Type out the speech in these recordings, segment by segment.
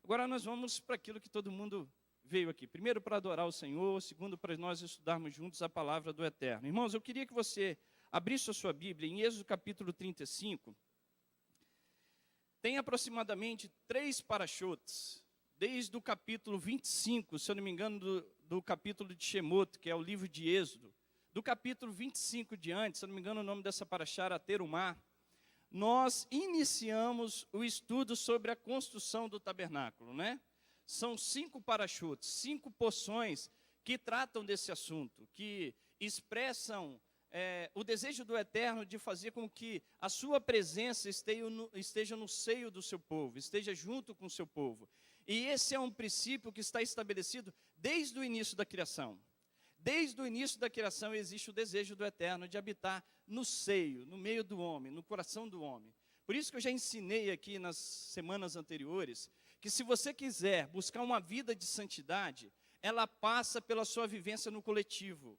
Agora nós vamos para aquilo que todo mundo veio aqui. Primeiro, para adorar o Senhor. Segundo, para nós estudarmos juntos a palavra do Eterno. Irmãos, eu queria que você abrisse a sua Bíblia em Êxodo capítulo 35. Tem aproximadamente 3 parashotes, desde o capítulo 25, se eu não me engano, do capítulo de Shemot, que é o livro de Êxodo. Do capítulo 25 diante, se eu não me engano, o nome dessa parashá era Terumá, nós iniciamos o estudo sobre a construção do tabernáculo, né? São 5 parashotes, 5 porções que tratam desse assunto, que expressam o desejo do Eterno de fazer com que a sua presença esteja no seio do seu povo, esteja junto com o seu povo. E esse é um princípio que está estabelecido desde o início da criação. Desde o início da criação existe o desejo do Eterno de habitar no seio, no meio do homem, no coração do homem. Por isso que eu já ensinei aqui nas semanas anteriores, que se você quiser buscar uma vida de santidade, ela passa pela sua vivência no coletivo.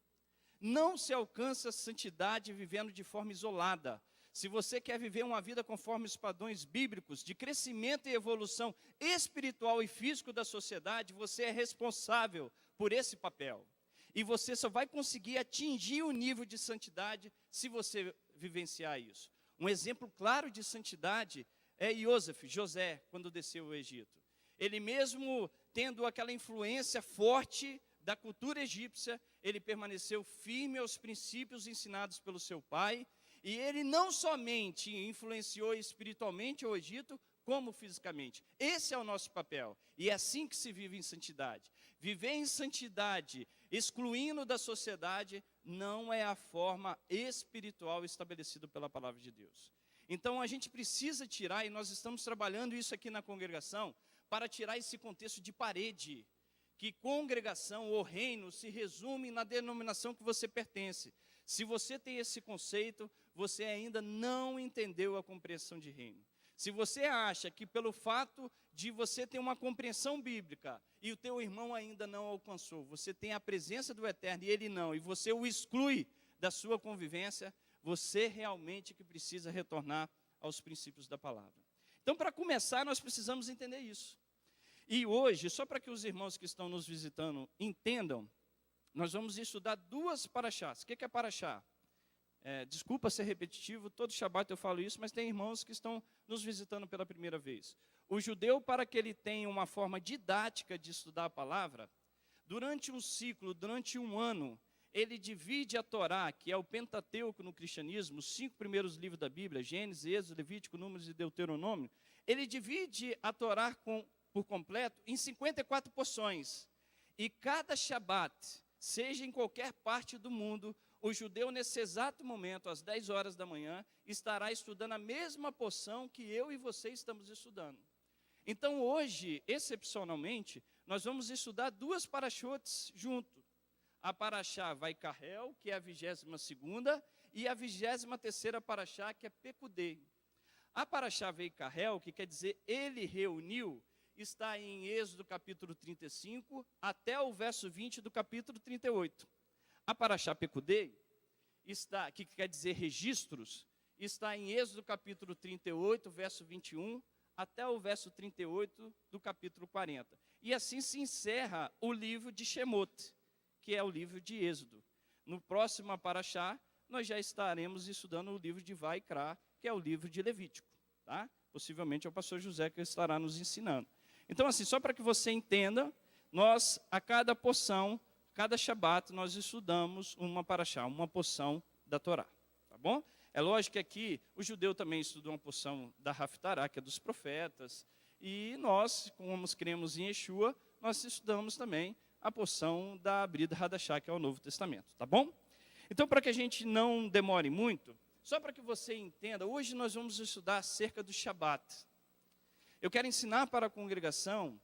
Não se alcança a santidade vivendo de forma isolada. Se você quer viver uma vida conforme os padrões bíblicos de crescimento e evolução espiritual e físico da sociedade, você é responsável por esse papel. E você só vai conseguir atingir o nível de santidade se você vivenciar isso. Um exemplo claro de santidade é José, quando desceu ao Egito. Ele mesmo tendo aquela influência forte da cultura egípcia, ele permaneceu firme aos princípios ensinados pelo seu pai, e ele não somente influenciou espiritualmente o Egito, como fisicamente. Esse é o nosso papel, e é assim que se vive em santidade. Viver em santidade, excluindo da sociedade, não é a forma espiritual estabelecida pela palavra de Deus. Então a gente precisa tirar, e nós estamos trabalhando isso aqui na congregação, para tirar esse contexto de parede, que congregação ou reino se resume na denominação que você pertence. Se você tem esse conceito, você ainda não entendeu a compreensão de reino. Se você acha que pelo fato de você ter uma compreensão bíblica e o teu irmão ainda não alcançou, você tem a presença do Eterno e ele não, e você o exclui da sua convivência, você realmente que precisa retornar aos princípios da palavra. Então, para começar, nós precisamos entender isso. E hoje, só para que os irmãos que estão nos visitando entendam, nós vamos estudar 2 parashás. O que é parashá? Desculpa ser repetitivo, todo Shabat eu falo isso, mas tem irmãos que estão nos visitando pela primeira vez. O judeu, para que ele tenha uma forma didática de estudar a palavra, durante um ciclo, durante um ano, ele divide a Torá, que é o Pentateuco no cristianismo, os 5 primeiros livros da Bíblia, Gênesis, Êxodo, Levítico, Números e Deuteronômio, ele divide a Torá por completo em 54 porções. E cada Shabat, seja em qualquer parte do mundo, o judeu nesse exato momento, às 10 horas da manhã, estará estudando a mesma porção que eu e você estamos estudando. Então hoje, excepcionalmente, nós vamos estudar 2 parashotes juntos. A parashá Vaikarel, que é a 22ª, e a 23ª parashá, que é Pekudei. A parashá Vaikarel, que quer dizer ele reuniu, está em Êxodo capítulo 35, até o verso 20 do capítulo 38. A parashá Pekudei, que quer dizer registros, está em Êxodo capítulo 38, verso 21, até o verso 38 do capítulo 40. E assim se encerra o livro de Shemot, que é o livro de Êxodo. No próximo parashá, nós já estaremos estudando o livro de Vaikra, que é o livro de Levítico. Tá? Possivelmente é o pastor José que estará nos ensinando. Então, assim, só para que você entenda, nós, a cada porção, cada Shabat, nós estudamos uma parashá, uma porção da Torá. Tá bom? É lógico que aqui o judeu também estuda uma porção da Haftará, que é dos profetas, e nós, como cremos em Yeshua, nós estudamos também a porção da Brida Hadashá, que é o Novo Testamento. Tá bom? Então, para que a gente não demore muito, só para que você entenda, hoje nós vamos estudar acerca do Shabat. Eu quero ensinar para a congregação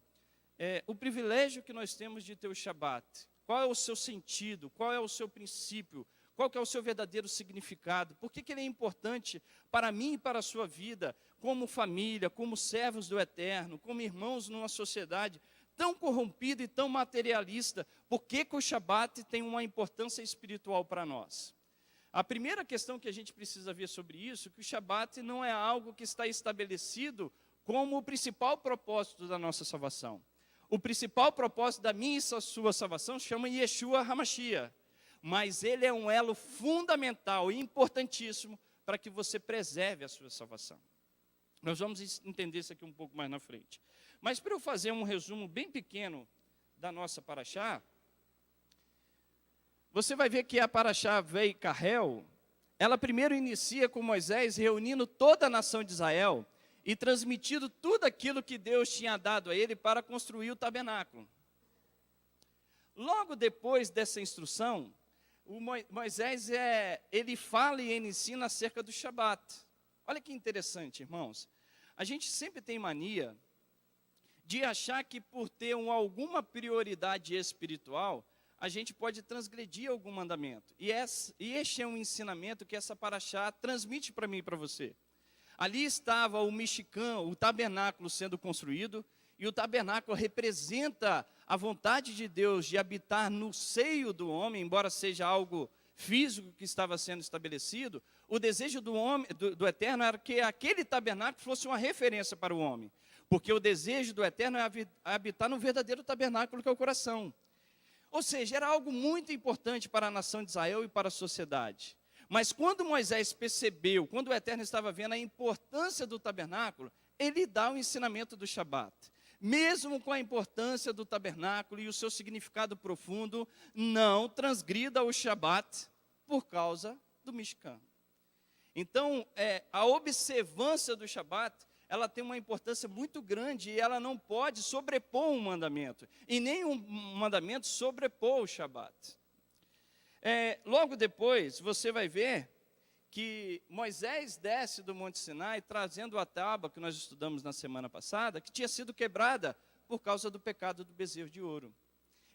o privilégio que nós temos de ter o Shabat. Qual é o seu sentido? Qual é o seu princípio? Qual que é o seu verdadeiro significado? Por que ele é importante para mim e para a sua vida, como família, como servos do Eterno, como irmãos numa sociedade tão corrompida e tão materialista? Por que o Shabat tem uma importância espiritual para nós? A primeira questão que a gente precisa ver sobre isso é que o Shabat não é algo que está estabelecido como o principal propósito da nossa salvação. O principal propósito da minha e sua salvação se chama Yeshua HaMashiach. Mas ele é um elo fundamental e importantíssimo para que você preserve a sua salvação. Nós vamos entender isso aqui um pouco mais na frente. Mas para eu fazer um resumo bem pequeno da nossa paraxá, você vai ver que a paraxá Vei Carrel, ela primeiro inicia com Moisés reunindo toda a nação de Israel e transmitindo tudo aquilo que Deus tinha dado a ele para construir o tabernáculo. Logo depois dessa instrução, Moisés, ele fala e ele ensina acerca do Shabat. Olha que interessante, irmãos. A gente sempre tem mania de achar que por ter alguma prioridade espiritual, a gente pode transgredir algum mandamento. E este é um ensinamento que essa paraxá transmite para mim e para você. Ali estava o Mishkan, o tabernáculo sendo construído, e o tabernáculo representa a vontade de Deus de habitar no seio do homem, embora seja algo físico que estava sendo estabelecido. O desejo do homem, do Eterno, era que aquele tabernáculo fosse uma referência para o homem, porque o desejo do Eterno é habitar no verdadeiro tabernáculo que é o coração. Ou seja, era algo muito importante para a nação de Israel e para a sociedade. Mas quando Moisés percebeu, quando o Eterno estava vendo a importância do tabernáculo, ele dá o ensinamento do Shabat. Mesmo com a importância do tabernáculo e o seu significado profundo, não transgrida o Shabat por causa do Mishkan. Então, a observância do Shabat, ela tem uma importância muito grande e ela não pode sobrepor um mandamento. E nem um mandamento sobrepor o Shabat. Logo depois, você vai ver que Moisés desce do Monte Sinai trazendo a tábua que nós estudamos na semana passada, que tinha sido quebrada por causa do pecado do bezerro de ouro.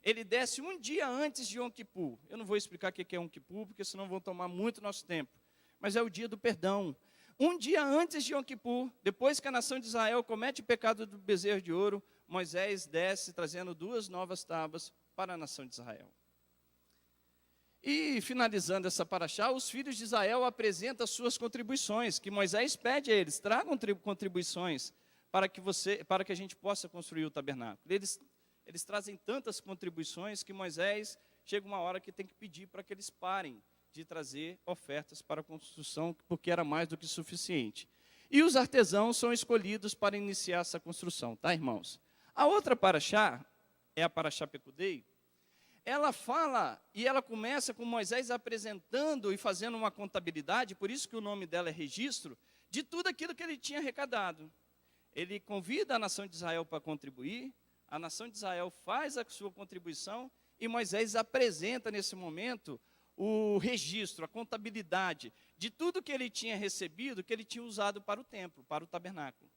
Ele desce um dia antes de Yom Kippur. Eu não vou explicar o que é Yom Kippur, porque senão vão tomar muito nosso tempo. Mas é o dia do perdão. Um dia antes de Yom Kippur, depois que a nação de Israel comete o pecado do bezerro de ouro, Moisés desce trazendo 2 novas tábuas para a nação de Israel. E finalizando essa paraxá, os filhos de Israel apresentam as suas contribuições, que Moisés pede a eles, tragam contribuições para que a gente possa construir o tabernáculo. Eles trazem tantas contribuições que Moisés chega uma hora que tem que pedir para que eles parem de trazer ofertas para a construção, porque era mais do que suficiente. E os artesãos são escolhidos para iniciar essa construção, tá, irmãos? A outra paraxá é a paraxá Pekudei. Ela fala e ela começa com Moisés apresentando e fazendo uma contabilidade, por isso que o nome dela é registro, de tudo aquilo que ele tinha arrecadado. Ele convida a nação de Israel para contribuir, a nação de Israel faz a sua contribuição e Moisés apresenta nesse momento o registro, a contabilidade de tudo que ele tinha recebido, que ele tinha usado para o templo, para o tabernáculo.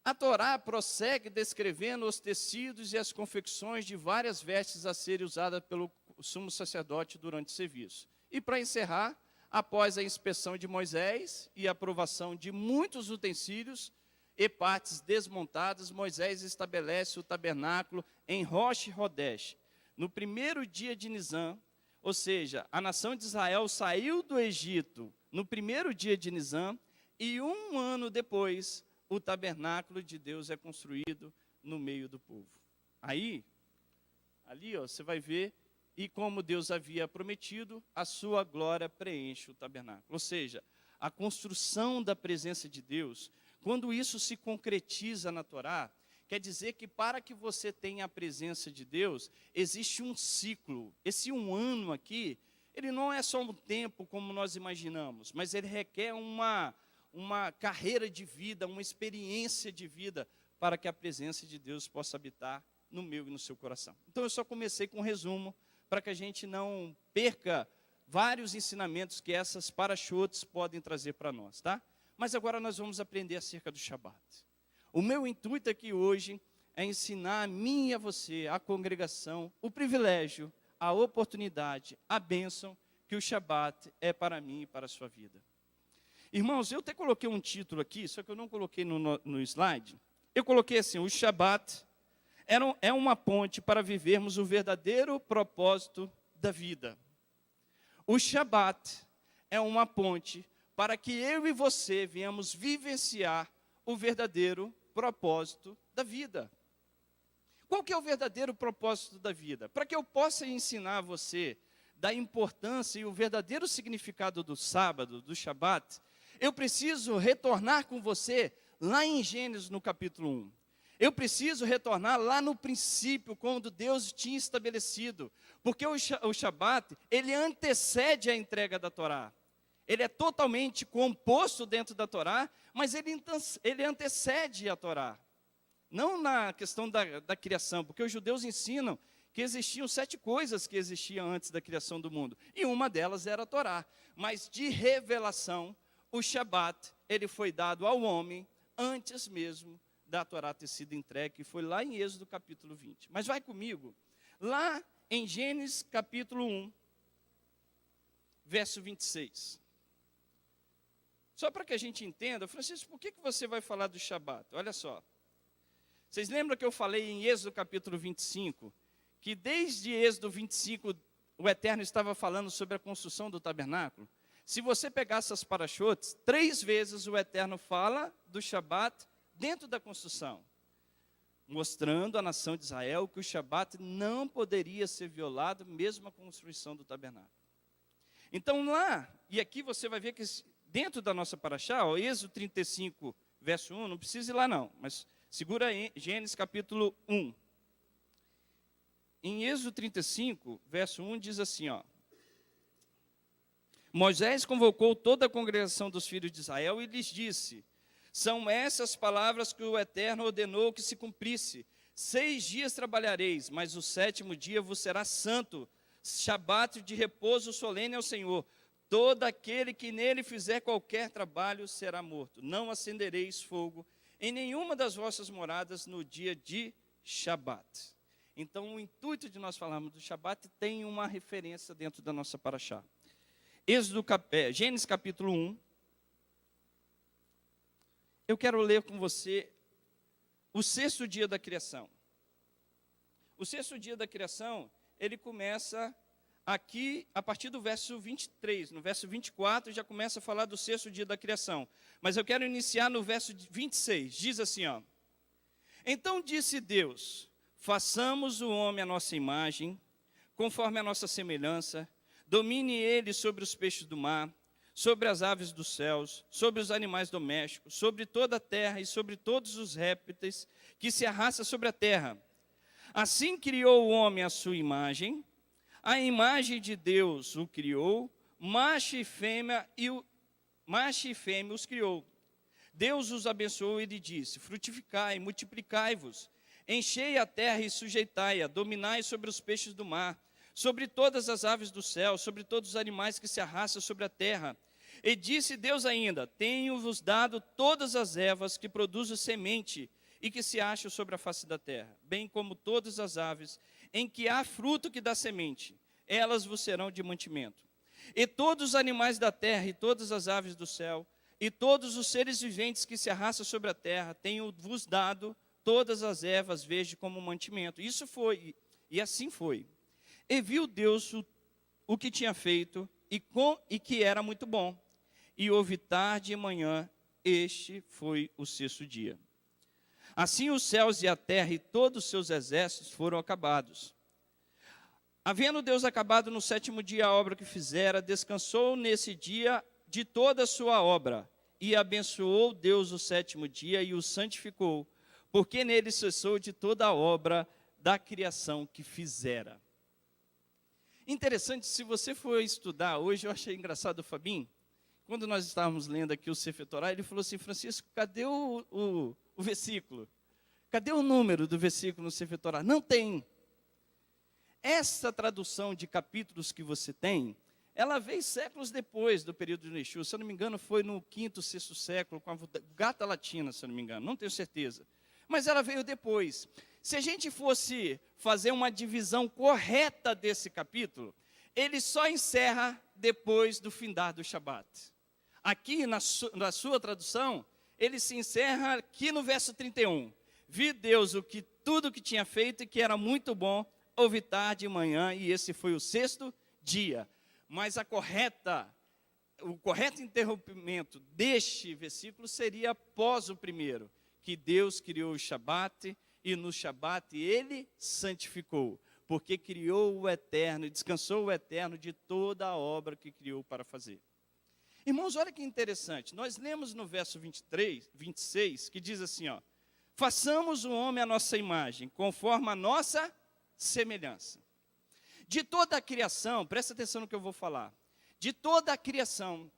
A Torá prossegue descrevendo os tecidos e as confecções de várias vestes a serem usadas pelo sumo sacerdote durante o serviço. E para encerrar, após a inspeção de Moisés e a aprovação de muitos utensílios e partes desmontadas, Moisés estabelece o tabernáculo em Rosh Hodesh. No primeiro dia de Nisan, ou seja, a nação de Israel saiu do Egito no primeiro dia de Nisan e 1 ano depois, o tabernáculo de Deus é construído no meio do povo. Ali, você vai ver, e como Deus havia prometido, a sua glória preenche o tabernáculo. Ou seja, a construção da presença de Deus, quando isso se concretiza na Torá, quer dizer que para que você tenha a presença de Deus, existe um ciclo. Esse 1 ano aqui, ele não é só um tempo como nós imaginamos, mas ele requer uma carreira de vida, uma experiência de vida, para que a presença de Deus possa habitar no meu e no seu coração. Então eu só comecei com um resumo, para que a gente não perca vários ensinamentos que essas paraxotes podem trazer para nós, tá? Mas agora nós vamos aprender acerca do Shabat. O meu intuito aqui hoje é ensinar a mim e a você, a congregação, o privilégio, a oportunidade, a bênção que o Shabat é para mim e para a sua vida. Irmãos, eu até coloquei um título aqui, só que eu não coloquei no slide. Eu coloquei assim, o Shabat é uma ponte para vivermos o verdadeiro propósito da vida. O Shabat é uma ponte para que eu e você venhamos vivenciar o verdadeiro propósito da vida. Qual que é o verdadeiro propósito da vida? Para que eu possa ensinar a você da importância e o verdadeiro significado do sábado, do Shabat, eu preciso retornar com você lá em Gênesis, no capítulo 1. Eu preciso retornar lá no princípio, quando Deus tinha estabelecido. Porque o Shabat, ele antecede a entrega da Torá. Ele é totalmente composto dentro da Torá, mas ele antecede a Torá. Não na questão da criação, porque os judeus ensinam que existiam 7 coisas que existiam antes da criação do mundo. E uma delas era a Torá. Mas de revelação, o Shabat, ele foi dado ao homem antes mesmo da Torá ter sido entregue, que foi lá em Êxodo capítulo 20. Mas vai comigo, lá em Gênesis capítulo 1, verso 26. Só para que a gente entenda, Francisco, por que você vai falar do Shabat? Olha só. Vocês lembram que eu falei em Êxodo capítulo 25, que desde Êxodo 25, o Eterno estava falando sobre a construção do tabernáculo? Se você pegar essas parachotes, 3 vezes o Eterno fala do Shabat dentro da construção, mostrando à nação de Israel que o Shabat não poderia ser violado, mesmo a construção do tabernáculo. Então lá, e aqui você vai ver que dentro da nossa paraxá, ó, Êxodo 35, verso 1, não precisa ir lá não, mas segura aí, Gênesis capítulo 1. Em Êxodo 35, verso 1, diz assim, ó: Moisés convocou toda a congregação dos filhos de Israel e lhes disse: são essas palavras que o Eterno ordenou que se cumprisse. 6 dias trabalhareis, mas o 7º dia vos será santo, Shabat de repouso solene ao Senhor. Todo aquele que nele fizer qualquer trabalho será morto. Não acendereis fogo em nenhuma das vossas moradas no dia de Shabat. Então, o intuito de nós falarmos do Shabat tem uma referência dentro da nossa paraxá. Gênesis capítulo 1. Eu quero ler com você o 6º dia da criação. O 6º dia da criação, ele começa aqui a partir do verso 23. No verso 24 já começa a falar do 6º dia da criação. Mas eu quero iniciar no verso 26. Diz assim, ó: Então disse Deus: façamos o homem à nossa imagem, conforme a nossa semelhança, domine ele sobre os peixes do mar, sobre as aves dos céus, sobre os animais domésticos, sobre toda a terra e sobre todos os répteis que se arrastam sobre a terra. Assim criou o homem à sua imagem, a imagem de Deus o criou, macho e fêmea os criou. Deus os abençoou e lhe disse: frutificai, multiplicai-vos, enchei a terra e sujeitai-a, dominai sobre os peixes do mar, sobre todas as aves do céu, sobre todos os animais que se arrastam sobre a terra. E disse Deus ainda: tenho-vos dado todas as ervas que produzem semente e que se acham sobre a face da terra, bem como todas as aves em que há fruto que dá semente, elas vos serão de mantimento. E todos os animais da terra e todas as aves do céu, e todos os seres viventes que se arrastam sobre a terra, tenho-vos dado todas as ervas verdes como mantimento. Isso foi, e assim foi. E viu Deus o que tinha feito, e que era muito bom. E houve tarde e manhã, este foi o 6º dia. Assim os céus e a terra e todos os seus exércitos foram acabados. Havendo Deus acabado no 7º dia a obra que fizera, descansou nesse dia de toda a sua obra. E abençoou Deus o 7º dia e o santificou, porque nele cessou de toda a obra da criação que fizera. Interessante, se você for estudar, hoje eu achei engraçado o Fabinho, quando nós estávamos lendo aqui o Sefer Torá, ele falou assim: Francisco, cadê o versículo? Cadê o número do versículo no Sefer Torá? Não tem. Essa tradução de capítulos que você tem, ela veio séculos depois do período de Yeshua. Se eu não me engano, foi no 5º, 6º século, com a Vulgata Latina, se eu não me engano, não tenho certeza. Mas ela veio depois. Se a gente fosse fazer uma divisão correta desse capítulo, ele só encerra depois do findar do Shabat. Aqui, na sua tradução, ele se encerra aqui no verso 31. Vi Deus tudo o que tinha feito e que era muito bom, houve tarde e manhã, e esse foi o 6º dia. Mas a correta o correto interrompimento deste versículo seria após o primeiro, que Deus criou o Shabat e no Shabat ele santificou, porque criou o eterno e descansou o eterno de toda a obra que criou para fazer. Irmãos, olha que interessante, nós lemos no verso 26, que diz assim, ó, façamos o homem à nossa imagem, conforme a nossa semelhança. De toda a criação, presta atenção no que eu vou falar, de toda a criação,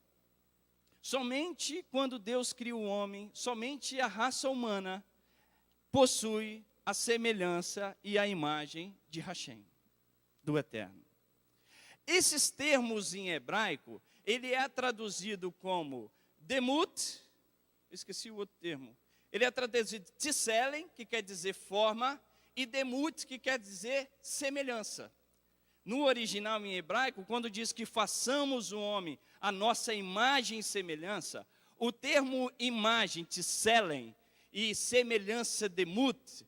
somente quando Deus cria o homem, somente a raça humana possui a semelhança e a imagem de Hashem, do Eterno. Esses termos em hebraico, ele é traduzido como demut, esqueci o outro termo, ele é traduzido tselen, que quer dizer forma, e demut, que quer dizer semelhança. No original em hebraico, quando diz que façamos o homem a nossa imagem e semelhança, o termo imagem, tselen, e semelhança demut,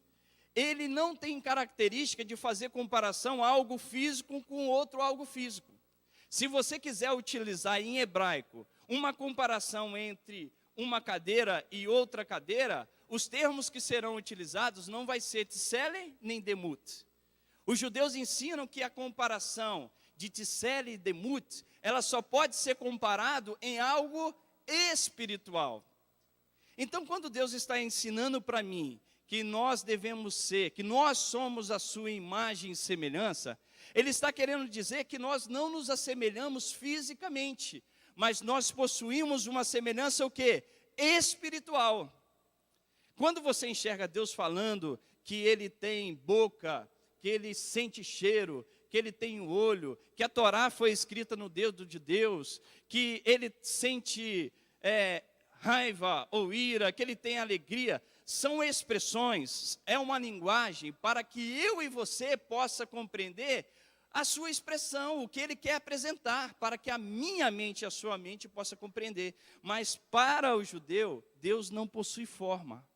ele não tem característica de fazer comparação a algo físico com outro algo físico. Se você quiser utilizar em hebraico uma comparação entre uma cadeira e outra cadeira, os termos que serão utilizados não vai ser tselen nem demut. Os judeus ensinam que a comparação de tselen e demut, ela só pode ser comparado em algo espiritual. Então, quando Deus está ensinando para mim que nós devemos ser, que nós somos a sua imagem e semelhança, Ele está querendo dizer que nós não nos assemelhamos fisicamente, mas nós possuímos uma semelhança o quê? Espiritual. Quando você enxerga Deus falando que Ele tem boca, que Ele sente cheiro, que Ele tem olho, que a Torá foi escrita no dedo de Deus, que Ele sente raiva ou ira, que Ele tem alegria, são expressões, é uma linguagem para que eu e você possa compreender a sua expressão, o que Ele quer apresentar, para que a minha mente e a sua mente possa compreender. Mas para o judeu, Deus não possui forma,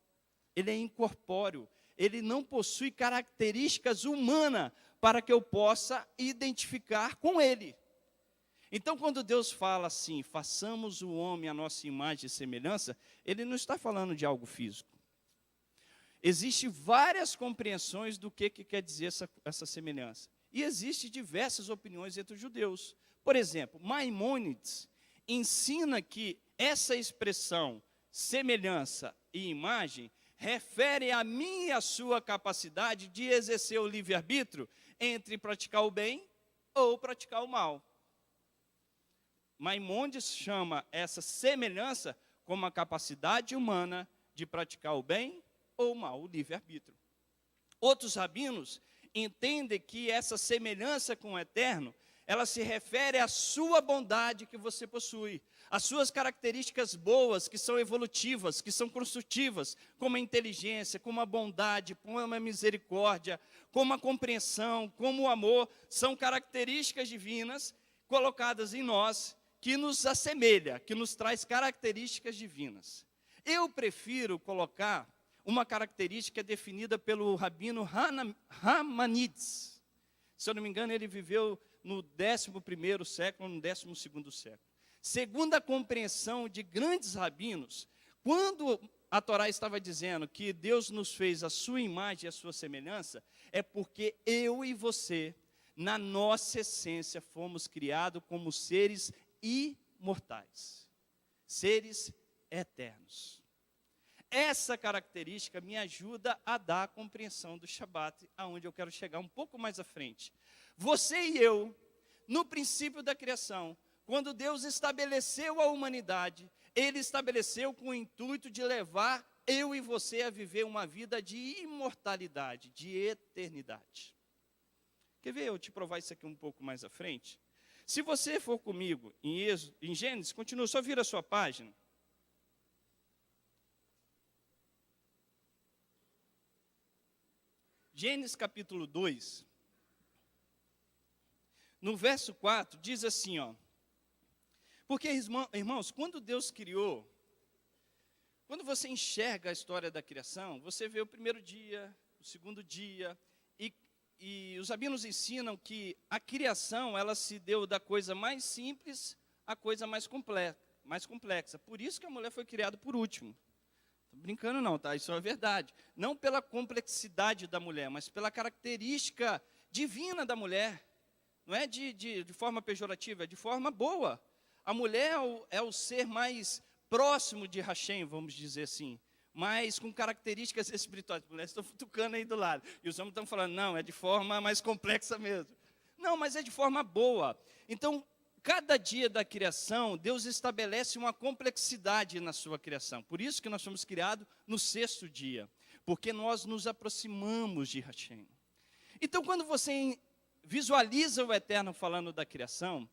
Ele é incorpóreo, Ele não possui características humanas para que eu possa identificar com Ele. Então, quando Deus fala assim, façamos o homem à nossa imagem e semelhança, Ele não está falando de algo físico. Existem várias compreensões do que quer dizer essa semelhança. E existem diversas opiniões entre os judeus. Por exemplo, Maimônides ensina que essa expressão, semelhança e imagem, refere a mim e a sua capacidade de exercer o livre-arbítrio entre praticar o bem ou praticar o mal. Maimônides chama essa semelhança como a capacidade humana de praticar o bem ou o mal, o livre-arbítrio. Outros rabinos entendem que essa semelhança com o Eterno, ela se refere à sua bondade que você possui, às suas características boas, que são evolutivas, que são construtivas, como a inteligência, como a bondade, como a misericórdia, como a compreensão, como o amor, são características divinas colocadas em nós, que nos assemelha, que nos traz características divinas. Eu prefiro colocar uma característica definida pelo rabino Ramanides. Se eu não me engano, ele viveu no 11º século, no 12º século. Segundo a compreensão de grandes rabinos, quando a Torá estava dizendo que Deus nos fez a sua imagem e a sua semelhança, é porque eu e você, na nossa essência, fomos criados como seres imortais, seres eternos. Essa característica me ajuda a dar a compreensão do Shabat, aonde eu quero chegar um pouco mais à frente. Você e eu, no princípio da criação, quando Deus estabeleceu a humanidade, Ele estabeleceu com o intuito de levar eu e você a viver uma vida de imortalidade, de eternidade. Quer ver eu te provar isso aqui um pouco mais à frente? Se você for comigo em Gênesis, continua, só vira a sua página. Gênesis capítulo 2, no verso 4, diz assim, ó. Porque, irmãos, quando Deus criou, quando você enxerga a história da criação, você vê o primeiro dia, o segundo dia, e os rabinos ensinam que a criação, ela se deu da coisa mais simples a coisa mais complexa. Por isso que a mulher foi criada por último. Estou brincando não, tá? Isso é verdade. Não pela complexidade da mulher, mas pela característica divina da mulher. Não é de forma pejorativa, é de forma boa. A mulher é o ser mais próximo de Hashem, vamos dizer assim, mas com características espirituais. As mulheres estão futucando aí do lado, e os homens estão falando, não, é de forma mais complexa mesmo. Não, mas é de forma boa. Então, cada dia da criação, Deus estabelece uma complexidade na sua criação. Por isso que nós fomos criados no 6º dia, porque nós nos aproximamos de Hashem. Então, quando você visualiza o Eterno falando da criação,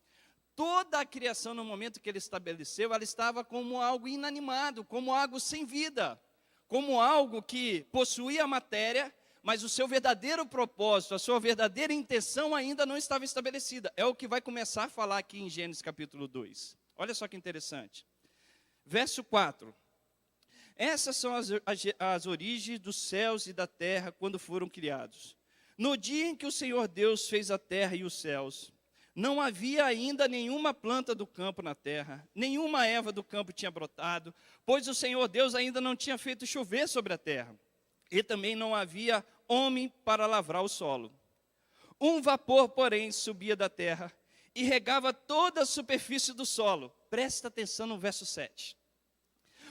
toda a criação, no momento que ele estabeleceu, ela estava como algo inanimado, como algo sem vida, como algo que possuía a matéria, mas o seu verdadeiro propósito, a sua verdadeira intenção ainda não estava estabelecida. É o que vai começar a falar aqui em Gênesis capítulo 2. Olha só que interessante. Verso 4. Essas são as origens dos céus e da terra quando foram criados. No dia em que o Senhor Deus fez a terra e os céus, não havia ainda nenhuma planta do campo na terra, nenhuma erva do campo tinha brotado, pois o Senhor Deus ainda não tinha feito chover sobre a terra, e também não havia homem para lavrar o solo. Um vapor, porém, subia da terra e regava toda a superfície do solo. Presta atenção no verso 7.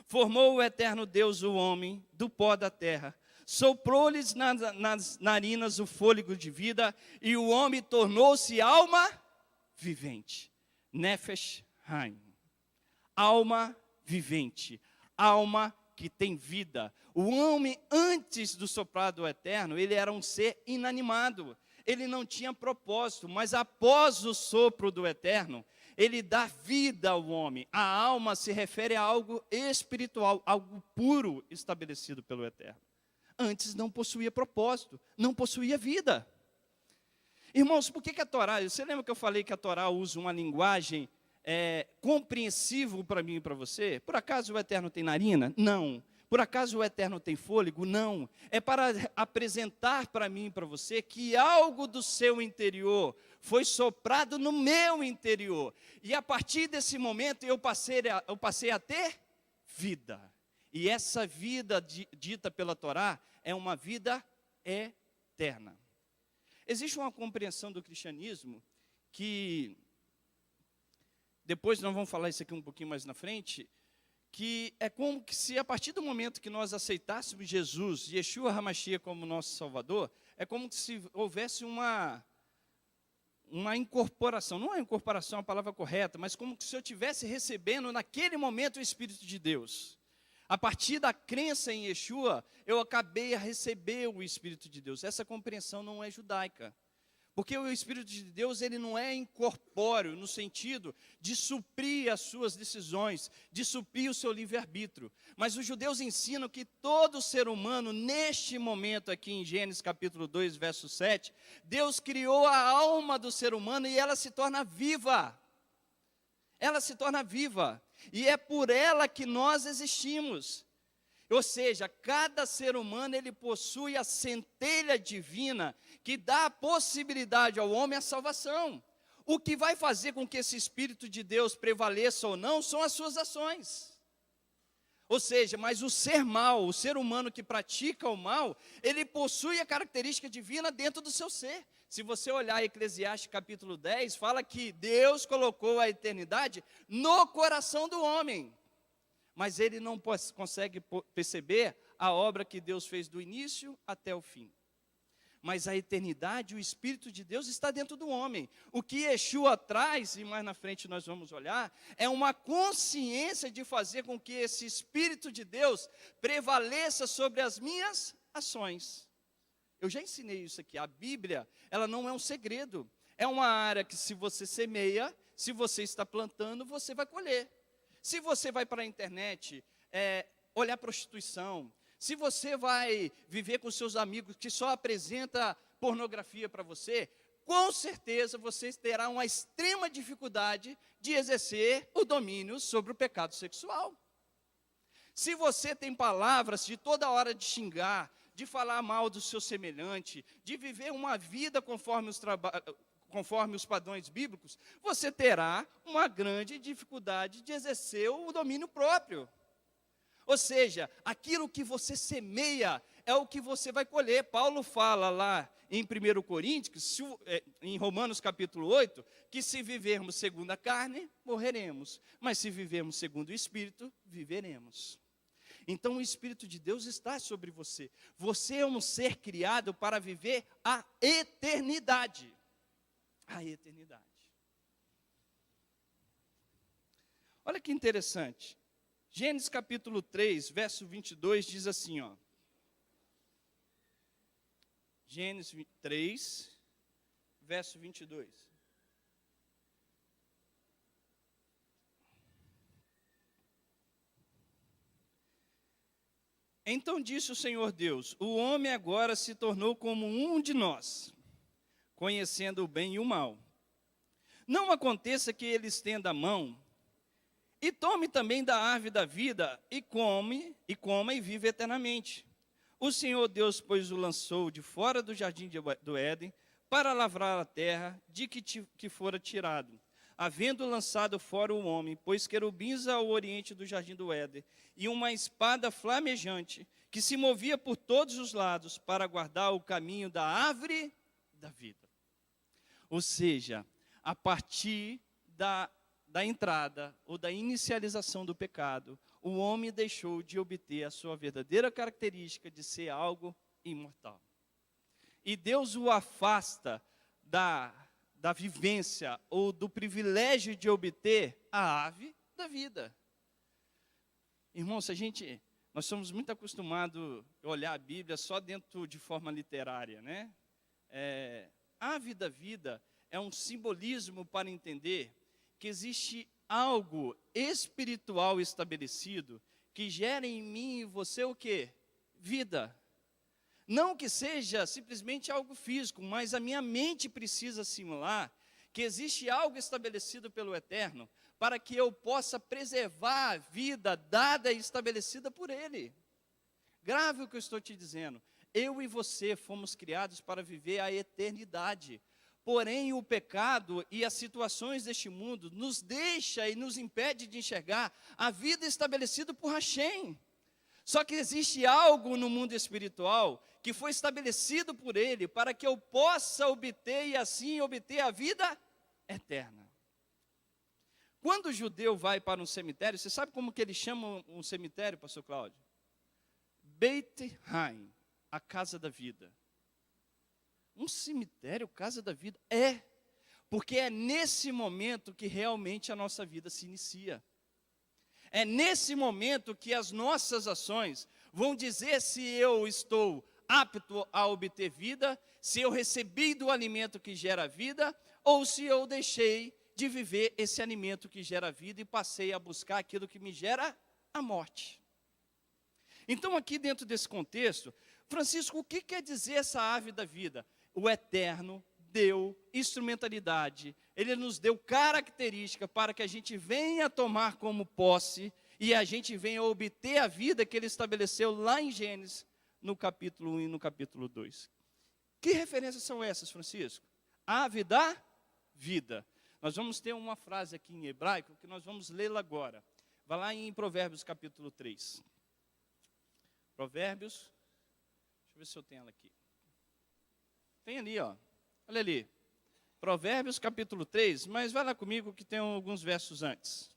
Formou o eterno Deus o homem do pó da terra, soprou-lhes nas narinas o fôlego de vida, e o homem tornou-se alma vivente. Nefesh Haim. Alma vivente. Alma que tem vida. O homem, antes do soprar do eterno, ele era um ser inanimado. Ele não tinha propósito, mas após o sopro do eterno, ele dá vida ao homem. A alma se refere a algo espiritual, algo puro estabelecido pelo eterno. Antes não possuía propósito, não possuía vida. Irmãos, por que a Torá, você lembra que eu falei que a Torá usa uma linguagem compreensível para mim e para você? Por acaso o Eterno tem narina? Não. Por acaso o Eterno tem fôlego? Não. É para apresentar para mim e para você que algo do seu interior foi soprado no meu interior. E a partir desse momento eu passei a ter vida. E essa vida dita pela Torá é uma vida eterna. Existe uma compreensão do cristianismo que, depois nós vamos falar isso aqui um pouquinho mais na frente, que é como que se a partir do momento que nós aceitássemos Jesus, Yeshua HaMashiach como nosso Salvador, é como se houvesse uma incorporação, não é incorporação a palavra correta, mas como se eu estivesse recebendo naquele momento o Espírito de Deus. A partir da crença em Yeshua, eu acabei a receber o Espírito de Deus. Essa compreensão não é judaica. Porque o Espírito de Deus, ele não é incorpóreo no sentido de suprir as suas decisões, de suprir o seu livre-arbítrio. Mas os judeus ensinam que todo ser humano, neste momento aqui em Gênesis capítulo 2, verso 7, Deus criou a alma do ser humano e ela se torna viva. Ela se torna viva. E é por ela que nós existimos. Ou seja, cada ser humano, ele possui a centelha divina que dá a possibilidade ao homem a salvação. O que vai fazer com que esse Espírito de Deus prevaleça ou não são as suas ações. Ou seja, mas o ser mal, o ser humano que pratica o mal, ele possui a característica divina dentro do seu ser. Se você olhar Eclesiastes capítulo 10, fala que Deus colocou a eternidade no coração do homem. Mas ele não consegue perceber a obra que Deus fez do início até o fim. Mas a eternidade, o Espírito de Deus está dentro do homem. O que Yeshua traz, e mais na frente nós vamos olhar, é uma consciência de fazer com que esse Espírito de Deus prevaleça sobre as minhas ações. Eu já ensinei isso aqui. A Bíblia, ela não é um segredo. É uma área que se você semeia, se você está plantando, você vai colher. Se você vai para a internet, olhar prostituição, se você vai viver com seus amigos que só apresenta pornografia para você, com certeza você terá uma extrema dificuldade de exercer o domínio sobre o pecado sexual. Se você tem palavras de toda hora de xingar, de falar mal do seu semelhante, de viver uma vida conforme conforme os padrões bíblicos, você terá uma grande dificuldade de exercer o domínio próprio. Ou seja, aquilo que você semeia é o que você vai colher. Paulo fala lá em 1 Coríntios, em Romanos capítulo 8, que se vivermos segundo a carne, morreremos. Mas se vivermos segundo o Espírito, viveremos. Então o Espírito de Deus está sobre você. Você é um ser criado para viver a eternidade. A eternidade. Olha que interessante. Gênesis capítulo 3, verso 22 diz assim, ó. Gênesis 3, verso 22. Então disse o Senhor Deus: o homem agora se tornou como um de nós, conhecendo o bem e o mal. Não aconteça que ele estenda a mão e tome também da árvore da vida e coma e vive eternamente. O Senhor Deus, pois, o lançou de fora do jardim do Éden para lavrar a terra de que fora tirado, havendo lançado fora o homem, pois querubins ao oriente do jardim do Éden, e uma espada flamejante, que se movia por todos os lados, para guardar o caminho da árvore da vida. Ou seja, a partir da entrada, ou da inicialização do pecado, o homem deixou de obter a sua verdadeira característica de ser algo imortal. E Deus o afasta da vivência ou do privilégio de obter a árvore da vida. Irmãos, nós somos muito acostumados a olhar a Bíblia só dentro de forma literária, né? A árvore da vida é um simbolismo para entender que existe algo espiritual estabelecido que gera em mim e você o quê? Vida. Não que seja simplesmente algo físico, mas a minha mente precisa assimilar que existe algo estabelecido pelo Eterno para que eu possa preservar a vida dada e estabelecida por Ele. Grave o que eu estou te dizendo. Eu e você fomos criados para viver a eternidade. Porém, o pecado e as situações deste mundo nos deixa e nos impede de enxergar a vida estabelecida por Hashem. Só que existe algo no mundo espiritual que foi estabelecido por Ele para que eu possa obter e assim obter a vida eterna. Quando o judeu vai para um cemitério, você sabe como que eles chamam um cemitério, pastor Cláudio? Beit Haim, a casa da vida. Um cemitério, casa da vida? Porque é nesse momento que realmente a nossa vida se inicia. É nesse momento que as nossas ações vão dizer se eu estou apto a obter vida, se eu recebi do alimento que gera vida, ou se eu deixei de viver esse alimento que gera vida e passei a buscar aquilo que me gera a morte. Então, aqui dentro desse contexto, Francisco, o que quer dizer essa árvore da vida? O Eterno deu instrumentalidade, Ele nos deu característica para que a gente venha tomar como posse e a gente venha obter a vida que Ele estabeleceu lá em Gênesis, no capítulo 1 e no capítulo 2. Que referências são essas, Francisco? Árvore da vida. Nós vamos ter uma frase aqui em hebraico que nós vamos lê-la agora. Vai lá em Provérbios capítulo 3. Provérbios, deixa eu ver se eu tenho ela aqui. Tem ali, ó. Olha ali. Provérbios capítulo 3, mas vai lá comigo que tem alguns versos antes.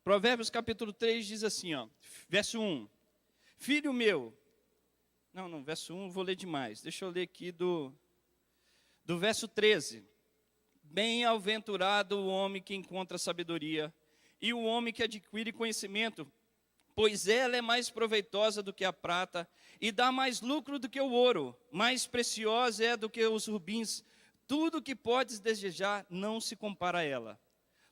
Provérbios capítulo 3 diz assim, ó, verso 1. Filho meu, verso 1 vou ler demais. Deixa eu ler aqui do verso 13. Bem-aventurado o homem que encontra sabedoria e o homem que adquire conhecimento, pois ela é mais proveitosa do que a prata e dá mais lucro do que o ouro, mais preciosa é do que os rubins. Tudo que podes desejar não se compara a ela.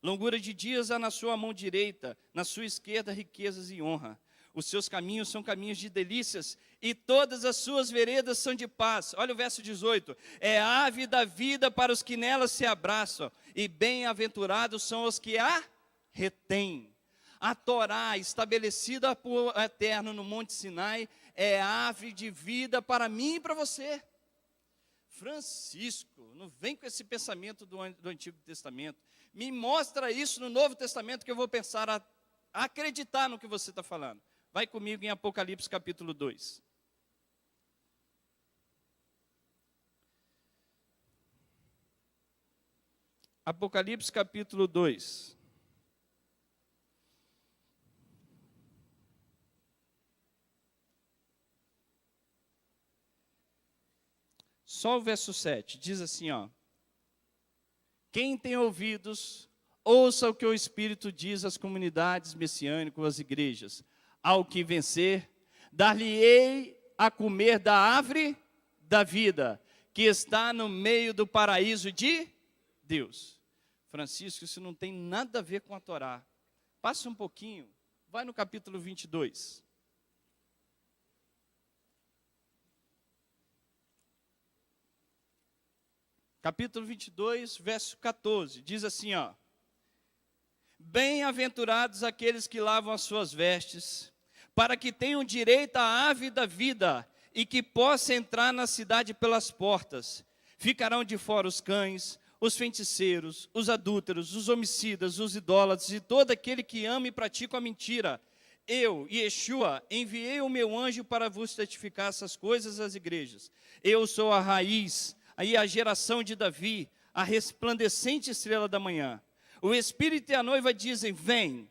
Longura de dias há na sua mão direita, na sua esquerda riquezas e honra. Os seus caminhos são caminhos de delícias, e todas as suas veredas são de paz. Olha o verso 18. É a árvore da vida para os que nela se abraçam, e bem-aventurados são os que a retêm. A Torá, estabelecida por Eterno no Monte Sinai, é árvore de vida para mim e para você. Francisco, não vem com esse pensamento do Antigo Testamento. Me mostra isso no Novo Testamento que eu vou pensar a acreditar no que você está falando. Vai comigo em Apocalipse capítulo 2. Apocalipse capítulo 2. Só o verso 7, diz assim, ó. Quem tem ouvidos, ouça o que o Espírito diz às comunidades messiânicas, às igrejas. Ao que vencer, dar-lhe-ei a comer da árvore da vida, que está no meio do paraíso de Deus. Francisco, isso não tem nada a ver com a Torá. Passa um pouquinho, vai no capítulo 22. Capítulo 22, verso 14, diz assim, ó. Bem-aventurados aqueles que lavam as suas vestes, para que tenham direito à árvore da vida e que possam entrar na cidade pelas portas. Ficarão de fora os cães, os feiticeiros, os adúlteros, os homicidas, os idólatras e todo aquele que ama e pratica a mentira. Eu, Yeshua, enviei o meu anjo para vos testificar essas coisas às igrejas. Eu sou a raiz, aí a geração de Davi, a resplandecente estrela da manhã. O Espírito e a noiva dizem, vem.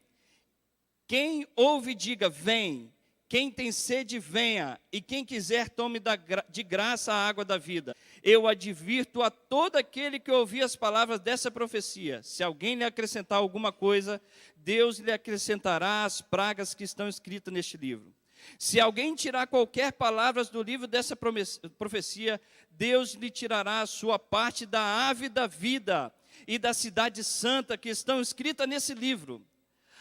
Quem ouve, diga, vem. Quem tem sede, venha. E quem quiser, tome de graça a água da vida. Eu advirto a todo aquele que ouvir as palavras dessa profecia. Se alguém lhe acrescentar alguma coisa, Deus lhe acrescentará as pragas que estão escritas neste livro. Se alguém tirar qualquer palavra do livro dessa profecia, Deus lhe tirará a sua parte da árvore da vida e da cidade santa que estão escritas nesse livro.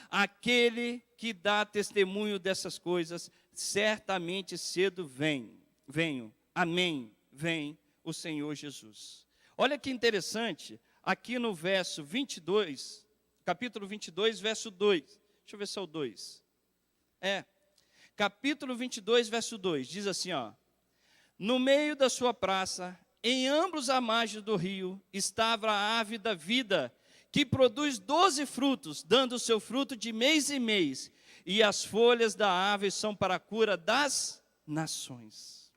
Aquele que dá testemunho dessas coisas, certamente cedo venho. Amém. Vem o Senhor Jesus. Olha que interessante, aqui no verso 22, capítulo 22, verso 2. Deixa eu ver se é o 2. Capítulo 22, verso 2, diz assim, ó. No meio da sua praça, em ambos as margens do rio, estava a árvore da vida, que produz 12 frutos, dando o seu fruto de mês em mês, e as folhas da árvore são para a cura das nações.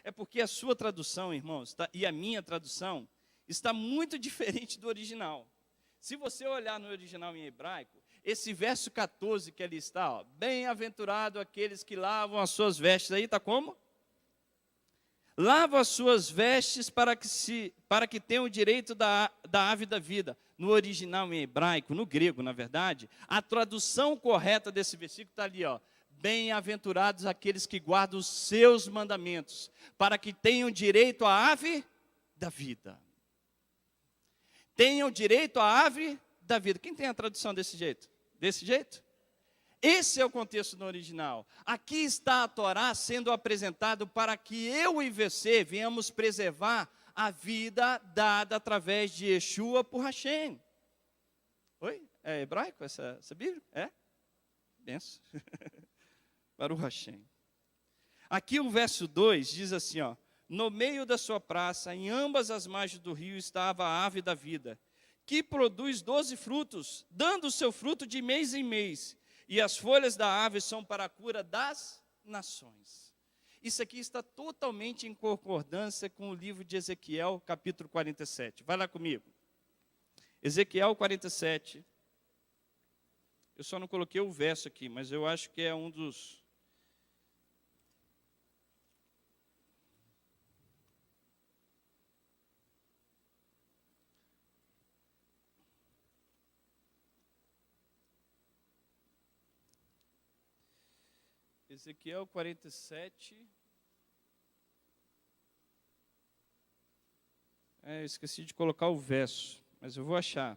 É porque a sua tradução, irmãos, e a minha tradução, está muito diferente do original. Se você olhar no original em hebraico, esse verso 14 que ali está, bem-aventurado aqueles que lavam as suas vestes, aí está como? Lavam as suas vestes para que tenham o direito da árvore da vida. No original em hebraico, no grego, na verdade, a tradução correta desse versículo está ali, ó. Bem-aventurados aqueles que guardam os seus mandamentos, para que tenham direito à árvore da vida. Tenham direito à árvore da vida. Quem tem a tradução desse jeito? Desse jeito? Esse é o contexto no original. Aqui está a Torá sendo apresentado para que eu e você venhamos preservar a vida dada através de Yeshua por Hashem. Oi? É hebraico essa Bíblia? É? Benção. Para o Hashem. Aqui o verso 2 diz assim, ó. No meio da sua praça, em ambas as margens do rio, estava a árvore da vida, que produz 12 frutos, dando o seu fruto de mês em mês. E as folhas da árvore são para a cura das nações. Isso aqui está totalmente em concordância com o livro de Ezequiel, capítulo 47. Vai lá comigo. Ezequiel 47. Eu só não coloquei o verso aqui, mas eu acho que é um dos... Ezequiel 47. Eu esqueci de colocar o verso, mas eu vou achar.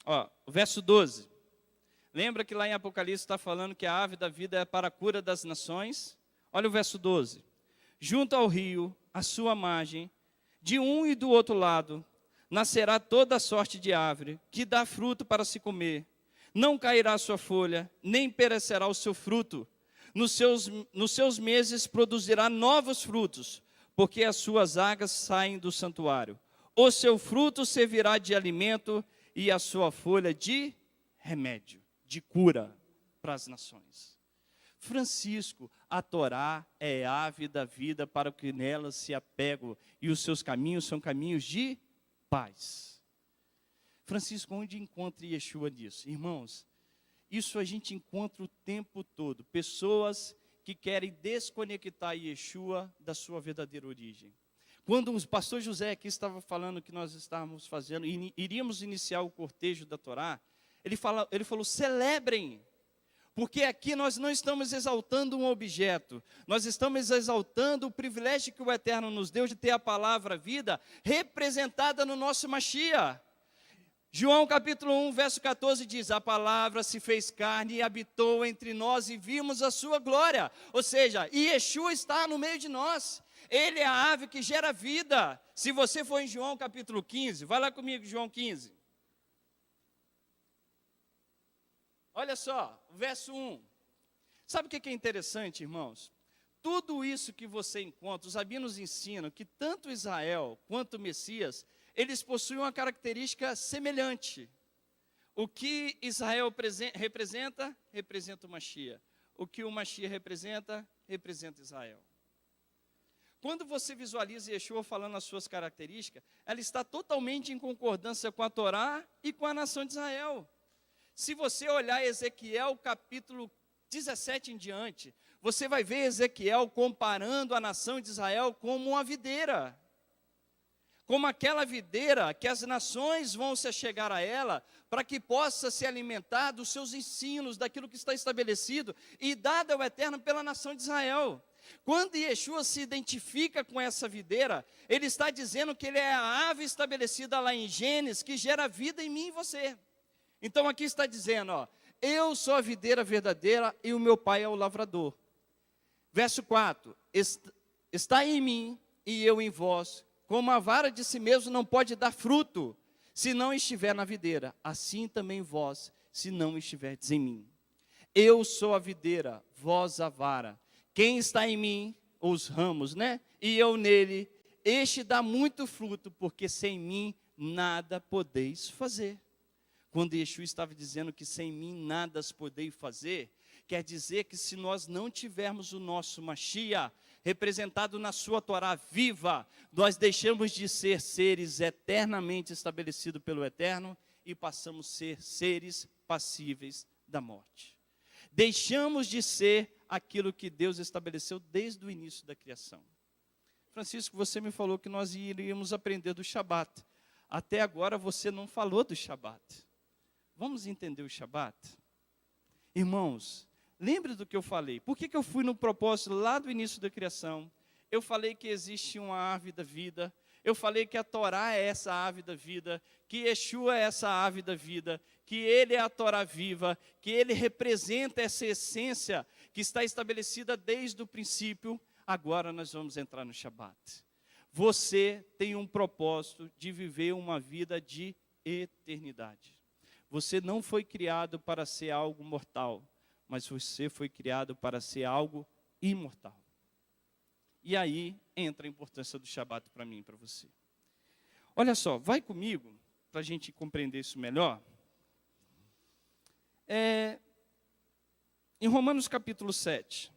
Ó, o verso 12. Lembra que lá em Apocalipse está falando que a árvore da vida é para a cura das nações? Olha o verso 12. Junto ao rio, à sua margem, de um e do outro lado, nascerá toda sorte de árvore, que dá fruto para se comer. Não cairá a sua folha, nem perecerá o seu fruto. Nos seus meses produzirá novos frutos, porque as suas águas saem do santuário. O seu fruto servirá de alimento e a sua folha de remédio, de cura para as nações. Francisco, a Torá é a ave da vida para o que nela se apegam, e os seus caminhos são caminhos de paz. Francisco, onde encontra Yeshua nisso? Irmãos, isso a gente encontra o tempo todo. Pessoas que querem desconectar Yeshua da sua verdadeira origem. Quando o pastor José aqui estava falando que nós estávamos fazendo, iríamos iniciar o cortejo da Torá, ele falou, celebrem, porque aqui nós não estamos exaltando um objeto, nós estamos exaltando o privilégio que o Eterno nos deu de ter a palavra vida representada no nosso Mashiach. João capítulo 1, verso 14 diz, a palavra se fez carne e habitou entre nós e vimos a sua glória. Ou seja, Yeshua está no meio de nós. Ele é a ave que gera vida. Se você for em João capítulo 15, vai lá comigo, João 15. Olha só, verso 1. Sabe o que é interessante, irmãos? Tudo isso que você encontra, os rabinos ensinam que tanto Israel quanto o Messias, eles possuem uma característica semelhante. O que Israel representa, representa o Mashiach. O que o Mashiach representa, representa Israel. Quando você visualiza Yeshua falando as suas características, ela está totalmente em concordância com a Torá e com a nação de Israel. Se você olhar Ezequiel capítulo 17 em diante, você vai ver Ezequiel comparando a nação de Israel como uma videira. Como aquela videira que as nações vão se achegar a ela, para que possa se alimentar dos seus ensinos, daquilo que está estabelecido e dado ao Eterno pela nação de Israel. Quando Yeshua se identifica com essa videira, ele está dizendo que ele é a ave estabelecida lá em Gênesis, que gera vida em mim e você. Então aqui está dizendo, eu sou a videira verdadeira e o meu pai é o lavrador. Verso 4, está em mim e eu em vós, como a vara de si mesmo não pode dar fruto, se não estiver na videira, assim também vós, se não estiverdes em mim. Eu sou a videira, vós a vara. Quem está em mim, os ramos, e eu nele, este dá muito fruto, porque sem mim nada podeis fazer. Quando Yeshua estava dizendo que sem mim nada podeis fazer, quer dizer que se nós não tivermos o nosso Mashiach, representado na sua Torá viva, nós deixamos de ser seres eternamente estabelecidos pelo Eterno e passamos a ser seres passíveis da morte. Deixamos de ser aquilo que Deus estabeleceu desde o início da criação. Francisco, você me falou que nós iríamos aprender do Shabat. Até agora você não falou do Shabat. Vamos entender o Shabat? Irmãos, lembre do que eu falei. Por que eu fui no propósito lá do início da criação? Eu falei que existe uma ave da vida. Eu falei que a Torá é essa ave da vida. Que Yeshua é essa ave da vida. Que ele é a Torá viva. Que ele representa essa essência que está estabelecida desde o princípio. Agora nós vamos entrar no Shabat. Você tem um propósito de viver uma vida de eternidade. Você não foi criado para ser algo mortal, mas você foi criado para ser algo imortal. E aí entra a importância do Shabat para mim e para você. Olha só, vai comigo, para a gente compreender isso melhor. Em Romanos capítulo 7.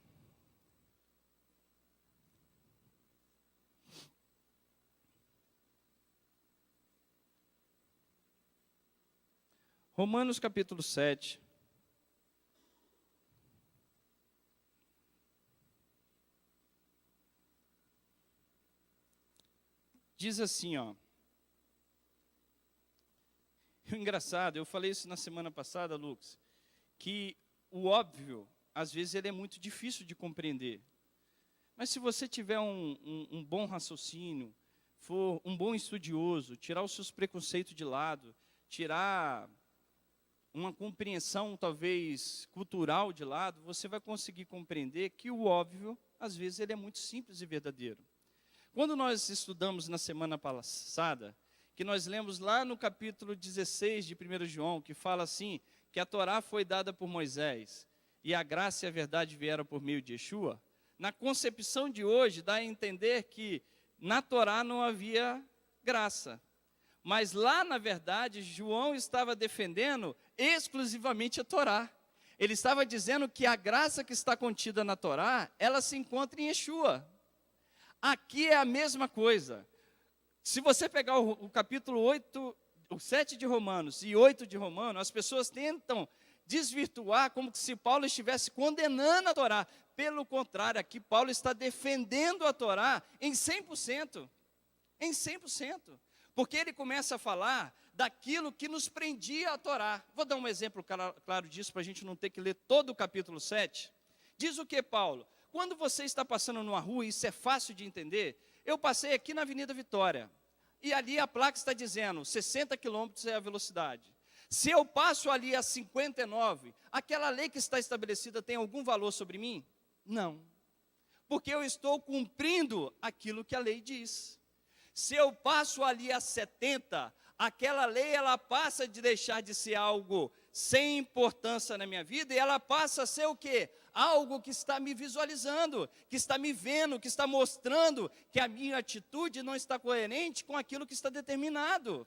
Romanos capítulo 7. Diz assim, O engraçado, eu falei isso na semana passada, Lucas, que o óbvio, às vezes, ele é muito difícil de compreender. Mas se você tiver um bom raciocínio, for um bom estudioso, tirar os seus preconceitos de lado, tirar uma compreensão, talvez, cultural de lado, você vai conseguir compreender que o óbvio, às vezes, ele é muito simples e verdadeiro. Quando nós estudamos na semana passada, que nós lemos lá no capítulo 16 de 1 João, que fala assim, que a Torá foi dada por Moisés e a graça e a verdade vieram por meio de Yeshua, na concepção de hoje dá a entender que na Torá não havia graça. Mas lá, na verdade, João estava defendendo exclusivamente a Torá. Ele estava dizendo que a graça que está contida na Torá, ela se encontra em Yeshua. Aqui é a mesma coisa. Se você pegar o capítulo 8, o 7 de Romanos e 8 de Romanos, as pessoas tentam desvirtuar como se Paulo estivesse condenando a Torá. Pelo contrário, aqui Paulo está defendendo a Torá em 100%. Em 100%. Porque ele começa a falar daquilo que nos prendia a Torá. Vou dar um exemplo claro disso, para a gente não ter que ler todo o capítulo 7. Diz o que, Paulo? Quando você está passando numa rua, e isso é fácil de entender, eu passei aqui na Avenida Vitória, e ali a placa está dizendo 60 km é a velocidade. Se eu passo ali a 59, aquela lei que está estabelecida tem algum valor sobre mim? Não. Porque eu estou cumprindo aquilo que a lei diz. Se eu passo ali a 70, aquela lei ela passa de deixar de ser algo sem importância na minha vida e ela passa a ser o quê? Algo que está me visualizando, que está me vendo, que está mostrando que a minha atitude não está coerente com aquilo que está determinado.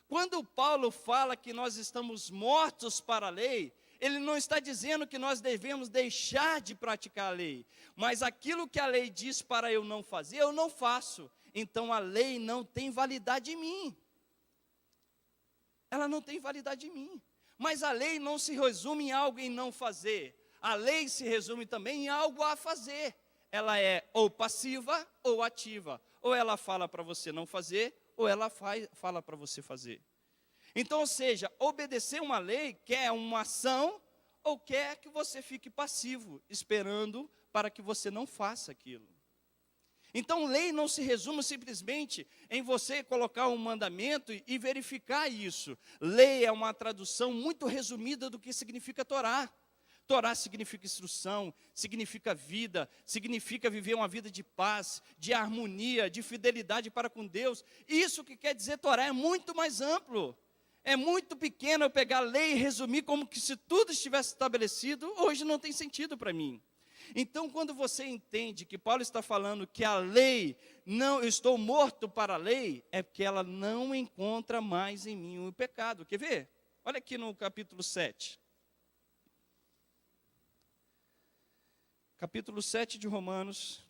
Quando Paulo fala que nós estamos mortos para a lei, ele não está dizendo que nós devemos deixar de praticar a lei, mas aquilo que a lei diz para eu não fazer, eu não faço. Então a lei não tem validade em mim. Ela não tem validade em mim. Mas a lei não se resume em algo em não fazer. A lei se resume também em algo a fazer. Ela é ou passiva ou ativa. Ou ela fala para você não fazer, ou ela fala para você fazer. Então, ou seja, obedecer uma lei quer uma ação ou quer que você fique passivo, esperando para que você não faça aquilo. Então, lei não se resume simplesmente em você colocar um mandamento e verificar isso. Lei é uma tradução muito resumida do que significa Torá. Torá significa instrução, significa vida, significa viver uma vida de paz, de harmonia, de fidelidade para com Deus. Isso que quer dizer Torá é muito mais amplo. É muito pequeno eu pegar a lei e resumir como que se tudo estivesse estabelecido, hoje não tem sentido para mim. Então, quando você entende que Paulo está falando que a lei, não, eu estou morto para a lei, é porque ela não encontra mais em mim o pecado. Quer ver? Olha aqui no capítulo 7. Capítulo 7 de Romanos,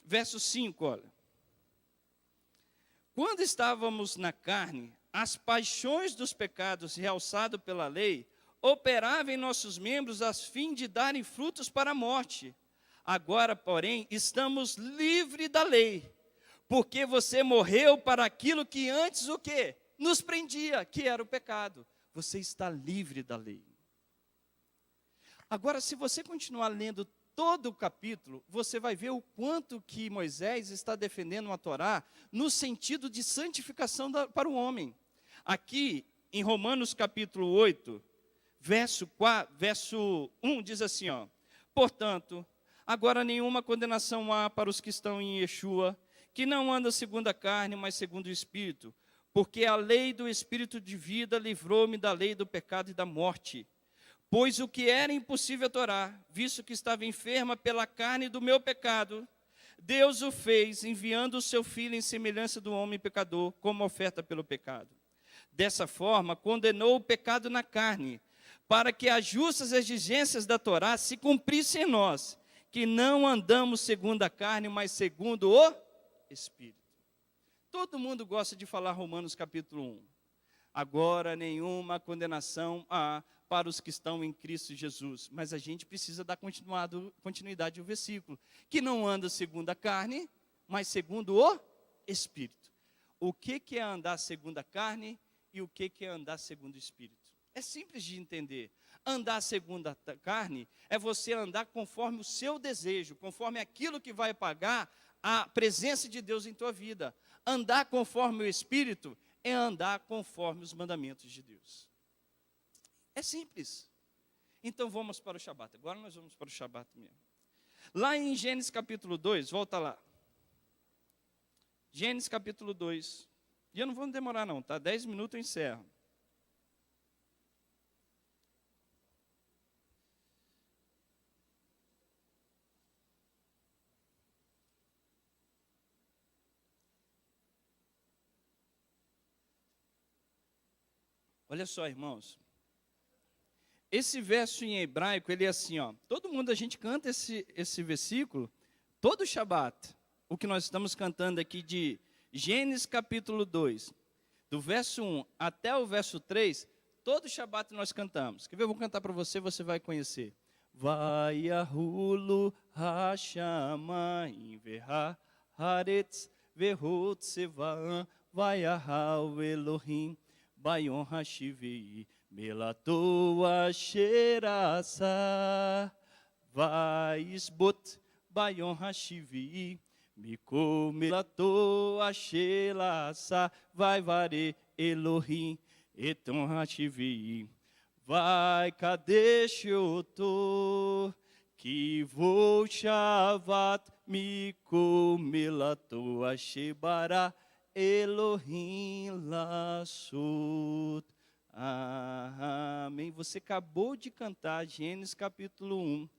verso 5, olha. Quando estávamos na carne, as paixões dos pecados realçado pela lei operavam em nossos membros a fim de darem frutos para a morte. Agora, porém, estamos livres da lei, porque você morreu para aquilo que antes o quê? Nos prendia, que era o pecado. Você está livre da lei. Agora, se você continuar lendo todo o capítulo, você vai ver o quanto que Moisés está defendendo a Torá no sentido de santificação para o homem. Aqui, em Romanos capítulo 8, verso 1, diz assim, ó: portanto, agora nenhuma condenação há para os que estão em Yeshua, que não andam segundo a carne, mas segundo o Espírito, porque a lei do Espírito de vida livrou-me da lei do pecado e da morte. Pois o que era impossível a Torá, visto que estava enferma pela carne do meu pecado, Deus o fez, enviando o seu Filho em semelhança do homem pecador, como oferta pelo pecado. Dessa forma, condenou o pecado na carne, para que as justas exigências da Torá se cumprissem em nós, que não andamos segundo a carne, mas segundo o Espírito. Todo mundo gosta de falar Romanos capítulo 1. Agora nenhuma condenação há para os que estão em Cristo Jesus. Mas a gente precisa dar continuidade ao versículo. Que não anda segundo a carne, mas segundo o Espírito. O que é andar segundo a carne e o que é andar segundo o Espírito? É simples de entender. Andar segundo a carne é você andar conforme o seu desejo, conforme aquilo que vai pagar a presença de Deus em tua vida. Andar conforme o Espírito é andar conforme os mandamentos de Deus. É simples. Então vamos para o Shabat. Agora nós vamos para o Shabat mesmo. Lá em Gênesis capítulo 2, volta lá. Gênesis capítulo 2. E eu não vou demorar não, tá? 10 minutos eu encerro. Olha só, irmãos. Esse verso em hebraico, ele é assim, ó. Todo mundo, a gente canta esse versículo, todo Shabat. O que nós estamos cantando aqui de Gênesis capítulo 2, do verso 1 até o verso 3, todo Shabat nós cantamos. Quer ver? Eu vou cantar para você, você vai conhecer. Vai ahulu hashamayim verha haretz verhot sevaan vai ahau Elohim bayon hashivei melato asherasa vai isbot bayon hashivei miko melato asherasa vai vare Elohim eton hashivei vai Kadesh Oto, que vou Shavat Miko Melato Ashebara Elohim Lassut. Amém. Você acabou de cantar Gênesis capítulo 1,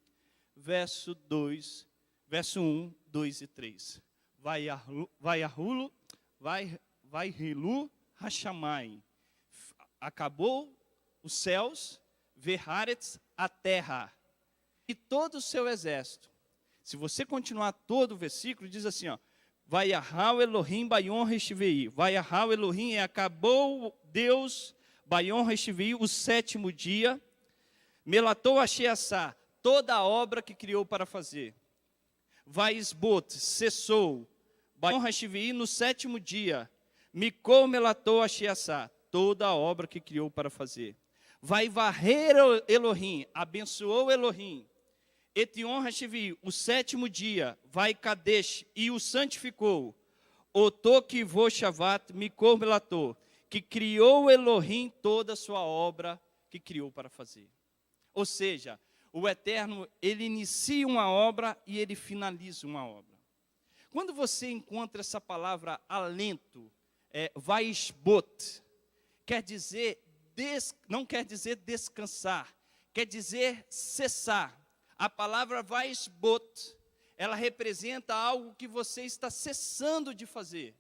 verso 2, verso 1, 2 e 3. Vai Hilu Hashamai. Acabou os céus, Verharetz, a terra, e todo o seu exército. Se você continuar todo o versículo, diz assim, ó, vai Ahau Elohim Bayon Reshivei. Vai Ahau Elohim, acabou Deus, Bayon Reshivei, o sétimo dia, Melatou Asheassá, toda a obra que criou para fazer. Vai Esbot, cessou, Bayon Reshivei, no sétimo dia, Mikou Melatou Asheassá, toda a obra que criou para fazer. Vai varrer Elohim, abençoou Elohim. Etion Hashivi, o sétimo dia, vai Kadesh, e o santificou. Otok vo Shavat Mikor Melator, que criou Elohim toda a sua obra que criou para fazer. Ou seja, o Eterno, ele inicia uma obra e ele finaliza uma obra. Quando você encontra essa palavra alento, vaishbot, quer dizer não quer dizer descansar, quer dizer cessar. A palavra vaishbot, ela representa algo que você está cessando de fazer.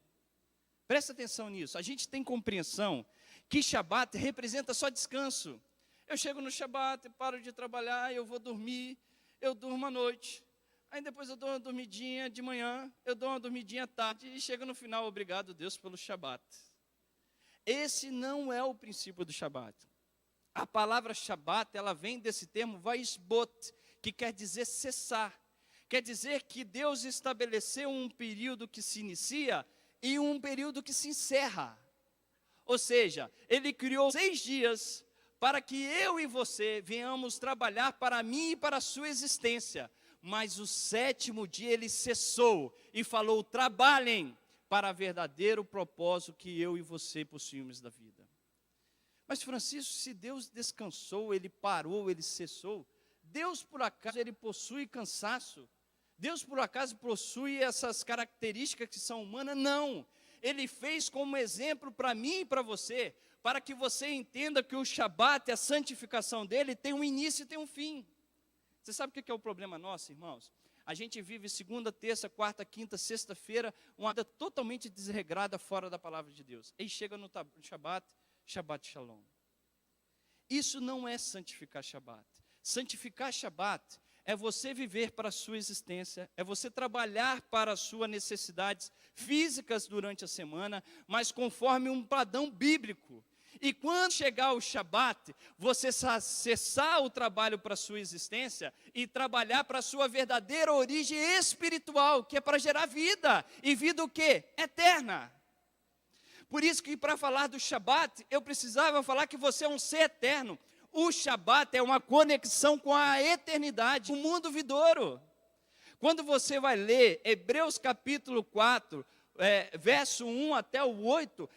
Presta atenção nisso. A gente tem compreensão que Shabat representa só descanso. Eu chego no Shabat, paro de trabalhar, eu vou dormir, eu durmo à noite. Aí depois eu dou uma dormidinha de manhã, eu dou uma dormidinha à tarde e chego no final, obrigado Deus pelo Shabat. Esse não é o princípio do Shabat. A palavra Shabat, ela vem desse termo vaishbot, que quer dizer cessar. Quer dizer que Deus estabeleceu um período que se inicia e um período que se encerra. Ou seja, Ele criou 6 dias para que eu e você venhamos trabalhar para mim e para a sua existência. Mas o 7º dia Ele cessou e falou, trabalhem para o verdadeiro propósito que eu e você possuímos da vida. Mas Francisco, se Deus descansou, Ele parou, Ele cessou, Deus por acaso Ele possui cansaço? Deus por acaso possui essas características que são humanas? Não, Ele fez como exemplo para mim e para você, para que você entenda que o Shabat, a santificação dele, tem um início e tem um fim. Você sabe o que é o problema nosso, irmãos? A gente vive segunda, terça, quarta, quinta, sexta-feira, uma vida totalmente desregrada fora da palavra de Deus. E chega no Shabat, Shabat Shalom. Isso não é santificar Shabat. Santificar Shabat é você viver para a sua existência, é você trabalhar para as suas necessidades físicas durante a semana, mas conforme um padrão bíblico. E quando chegar o Shabat, você cessar o trabalho para a sua existência e trabalhar para a sua verdadeira origem espiritual, que é para gerar vida. E vida o quê? Eterna. Por isso que para falar do Shabat, eu precisava falar que você é um ser eterno. O Shabat é uma conexão com a eternidade, o mundo vindouro. Quando você vai ler Hebreus capítulo 4, verso 1 até o 8,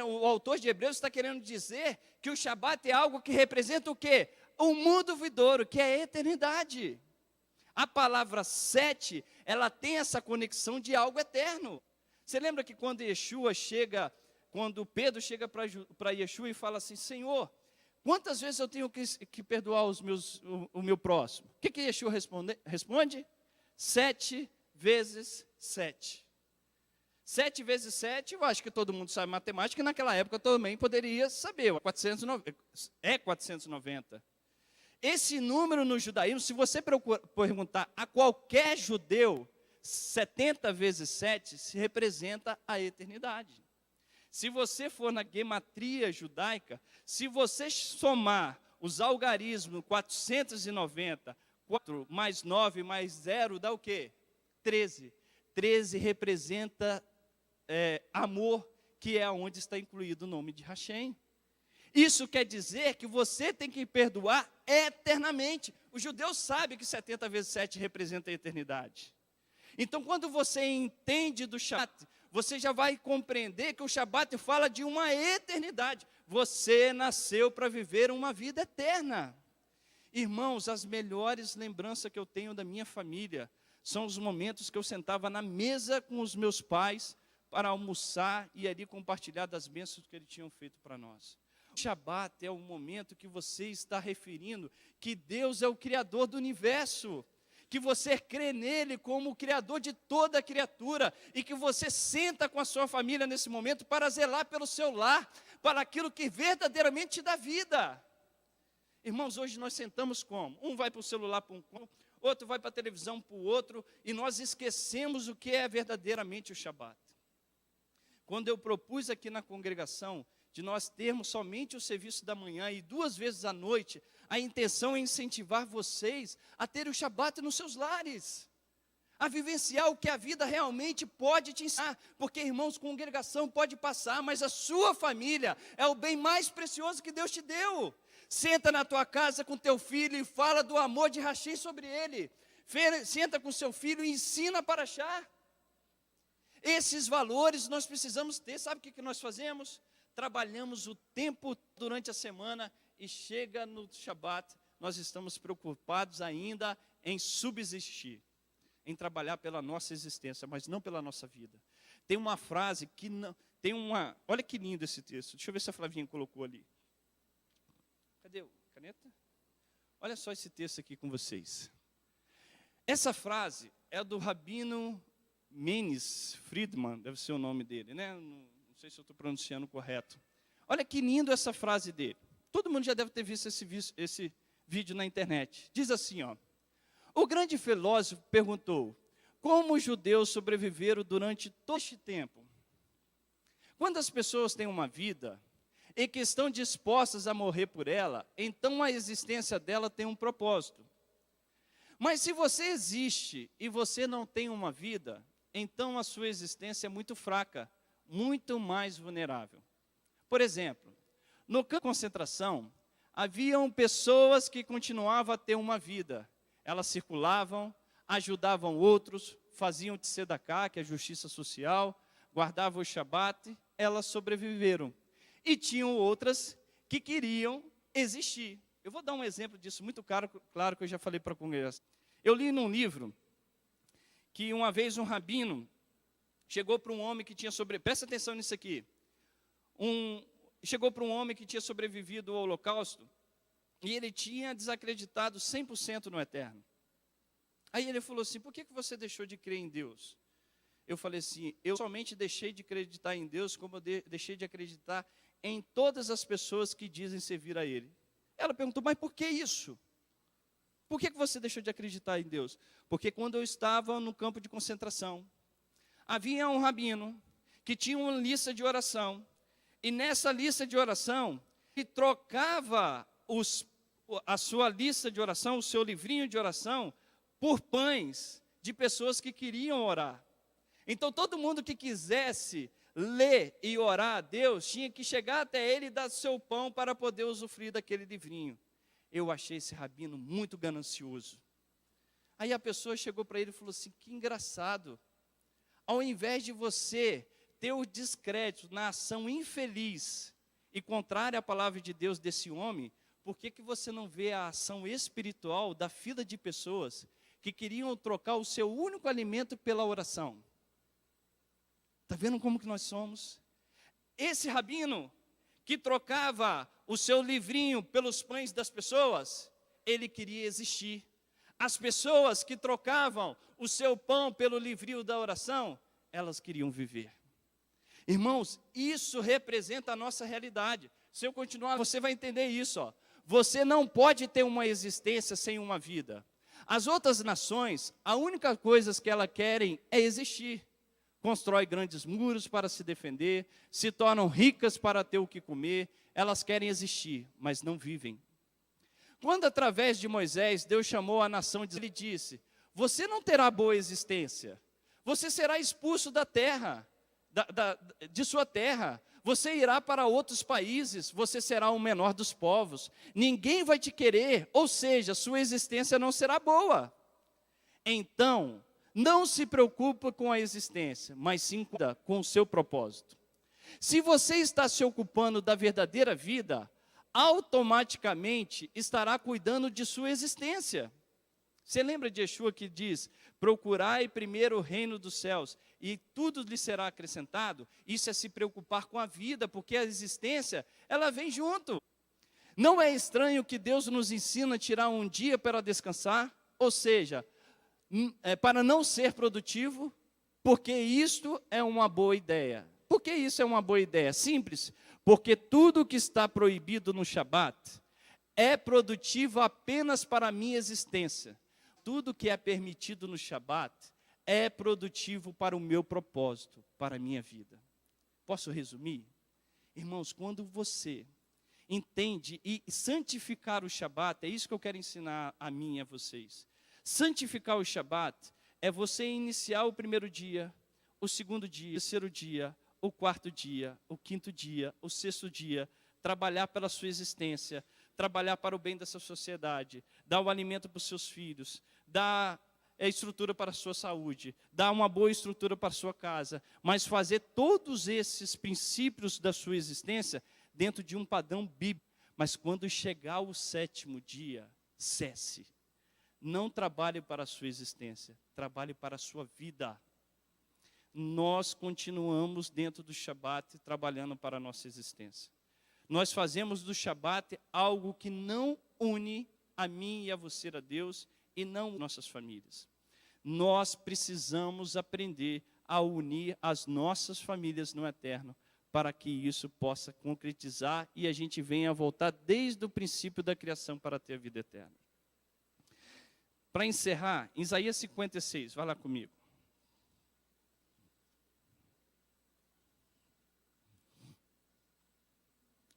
o autor de Hebreus está querendo dizer que o Shabat é algo que representa o quê? O mundo vindouro, que é a eternidade. A palavra 7, ela tem essa conexão de algo eterno. Você lembra que quando Pedro chega para Yeshua e fala assim, Senhor, quantas vezes eu tenho que perdoar o meu próximo? O que Yeshua responde? 7 vezes 7. 7 vezes 7, eu acho que todo mundo sabe matemática, e naquela época também poderia saber, 490. Esse número no judaísmo, se você perguntar a qualquer judeu, 70 vezes 7 se representa a eternidade. Se você for na gematria judaica, se você somar os algarismos 490, 4 mais 9 mais 0 dá o quê? 13. 13 representa amor, que é onde está incluído o nome de Hashem. Isso quer dizer que você tem que perdoar eternamente. O judeu sabe que 70 vezes 7 representa a eternidade. Então, quando você entende do Shabat, você já vai compreender que o Shabat fala de uma eternidade. Você nasceu para viver uma vida eterna. Irmãos, as melhores lembranças que eu tenho da minha família são os momentos que eu sentava na mesa com os meus pais para almoçar e ali compartilhar das bênçãos que eles tinham feito para nós. O Shabat é o momento que você está referindo que Deus é o Criador do universo, que você crê nele como o Criador de toda a criatura, e que você senta com a sua família nesse momento para zelar pelo seu lar, para aquilo que verdadeiramente te dá vida. Irmãos, hoje nós sentamos como? Um vai para o celular para um, outro vai para a televisão para o outro, e nós esquecemos o que é verdadeiramente o Shabat. Quando eu propus aqui na congregação, de nós termos somente o serviço da manhã e 2 vezes à noite, a intenção é incentivar vocês a ter o Shabat nos seus lares, a vivenciar o que a vida realmente pode te ensinar, porque, irmãos, congregação pode passar, mas a sua família é o bem mais precioso que Deus te deu. Senta na tua casa com teu filho e fala do amor de Hashem sobre ele. Senta com seu filho e ensina para achar. Esses valores nós precisamos ter. Sabe o que nós fazemos? Trabalhamos o tempo durante a semana e chega no Shabat, nós estamos preocupados ainda em subsistir, em trabalhar pela nossa existência, mas não pela nossa vida. Tem uma frase que não, olha que lindo esse texto, deixa eu ver se a Flavinha colocou ali. Cadê a caneta? Olha só esse texto aqui com vocês. Essa frase é do Rabino Menes Friedman, deve ser o nome dele, né? Não sei se eu estou pronunciando correto. Olha que lindo essa frase dele. Todo mundo já deve ter visto esse vídeo na internet. Diz assim, ó: o grande filósofo perguntou, como os judeus sobreviveram durante todo este tempo? Quando as pessoas têm uma vida e que estão dispostas a morrer por ela, então a existência dela tem um propósito. Mas se você existe e você não tem uma vida, então a sua existência é muito fraca, muito mais vulnerável. Por exemplo, no campo de concentração, haviam pessoas que continuavam a ter uma vida. Elas circulavam, ajudavam outros, faziam tzedakah, que é a justiça social, guardavam o Shabat, elas sobreviveram. E tinham outras que queriam existir. Eu vou dar um exemplo disso muito claro que eu já falei para a congregação. Eu li num livro que uma vez um rabino chegou para um homem que tinha presta atenção nisso aqui. Chegou para um homem que tinha sobrevivido ao Holocausto e ele tinha desacreditado 100% no Eterno. Aí ele falou assim, por que você deixou de crer em Deus? Eu falei assim, eu somente deixei de acreditar em Deus como eu deixei de acreditar em todas as pessoas que dizem servir a Ele. Ela perguntou, mas por que isso? Por que você deixou de acreditar em Deus? Porque quando eu estava no campo de concentração, havia um rabino que tinha uma lista de oração, e nessa lista de oração, ele trocava a sua lista de oração, o seu livrinho de oração, por pães de pessoas que queriam orar. Então, todo mundo que quisesse ler e orar a Deus, tinha que chegar até ele e dar seu pão para poder usufruir daquele livrinho. Eu achei esse rabino muito ganancioso. Aí a pessoa chegou para ele e falou assim, que engraçado. Ao invés de você ter o descrédito na ação infeliz e contrária à palavra de Deus desse homem, por que você não vê a ação espiritual da fila de pessoas que queriam trocar o seu único alimento pela oração? Está vendo como que nós somos? Esse rabino que trocava o seu livrinho pelos pães das pessoas, ele queria existir. As pessoas que trocavam o seu pão pelo livrinho da oração, elas queriam viver. Irmãos, isso representa a nossa realidade. Se eu continuar, você vai entender isso. Ó. Você não pode ter uma existência sem uma vida. As outras nações, a única coisa que elas querem é existir. Constrói grandes muros para se defender, se tornam ricas para ter o que comer, elas querem existir, mas não vivem. Quando, através de Moisés, Deus chamou a nação, ele disse, você não terá boa existência, você será expulso da terra, de sua terra, você irá para outros países, você será o menor dos povos, ninguém vai te querer, ou seja, sua existência não será boa. Então, não se preocupe com a existência, mas sim com o seu propósito. Se você está se ocupando da verdadeira vida, automaticamente estará cuidando de sua existência. Você lembra de Yeshua que diz, procurai primeiro o reino dos céus, e tudo lhe será acrescentado? Isso é se preocupar com a vida, porque a existência, ela vem junto. Não é estranho que Deus nos ensina a tirar um dia para descansar, ou seja, para não ser produtivo, porque isto é uma boa ideia. Por que isso é uma boa ideia? Simples, porque tudo que está proibido no Shabat é produtivo apenas para a minha existência. Tudo que é permitido no Shabat é produtivo para o meu propósito, para a minha vida. Posso resumir? Irmãos, quando você entende e santificar o Shabat, é isso que eu quero ensinar a mim e a vocês. Santificar o Shabat é você iniciar o primeiro dia, o segundo dia, o terceiro dia, o quarto dia, o quinto dia, o sexto dia, trabalhar pela sua existência, trabalhar para o bem dessa sociedade, dar o alimento para os seus filhos, dar estrutura para a sua saúde, dar uma boa estrutura para a sua casa, mas fazer todos esses princípios da sua existência dentro de um padrão bíblico. Mas quando chegar o sétimo dia, cesse. Não trabalhe para a sua existência, trabalhe para a sua vida. Nós continuamos dentro do Shabat trabalhando para a nossa existência. Nós fazemos do Shabat algo que não une a mim e a você a Deus e não nossas famílias. Nós precisamos aprender a unir as nossas famílias no eterno para que isso possa concretizar e a gente venha a voltar desde o princípio da criação para ter a vida eterna. Para encerrar, Isaías 56, vai lá comigo.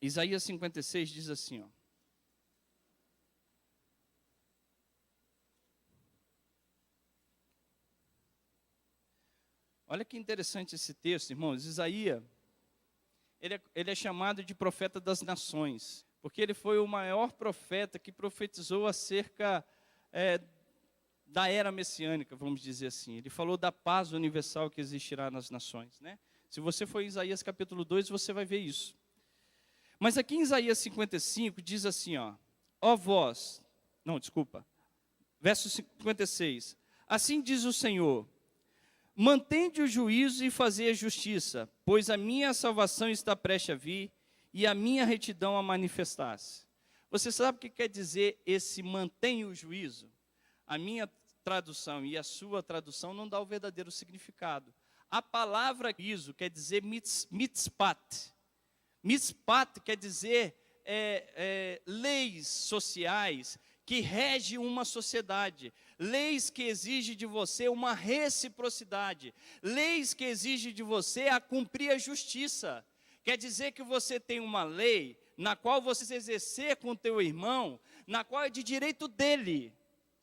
Isaías 56 diz assim, ó. Olha que interessante esse texto, irmãos. Isaías, ele é chamado de profeta das nações, porque ele foi o maior profeta que profetizou acerca da era messiânica, vamos dizer assim. Ele falou da paz universal que existirá nas nações, né? Se você for em Isaías capítulo 2, você vai ver isso. Mas aqui em Isaías 55 diz assim, verso 56. Assim diz o Senhor, mantende o juízo e fazei a justiça, pois a minha salvação está prestes a vir e a minha retidão a manifestar-se. Você sabe o que quer dizer esse mantém o juízo? A minha tradução e a sua tradução não dá o verdadeiro significado. A palavra juízo quer dizer mitzpat. Mitzpat quer dizer leis sociais que regem uma sociedade, leis que exigem de você uma reciprocidade, leis que exigem de você a cumprir a justiça. Quer dizer que você tem uma lei na qual você exercer com o teu irmão, na qual é de direito dele.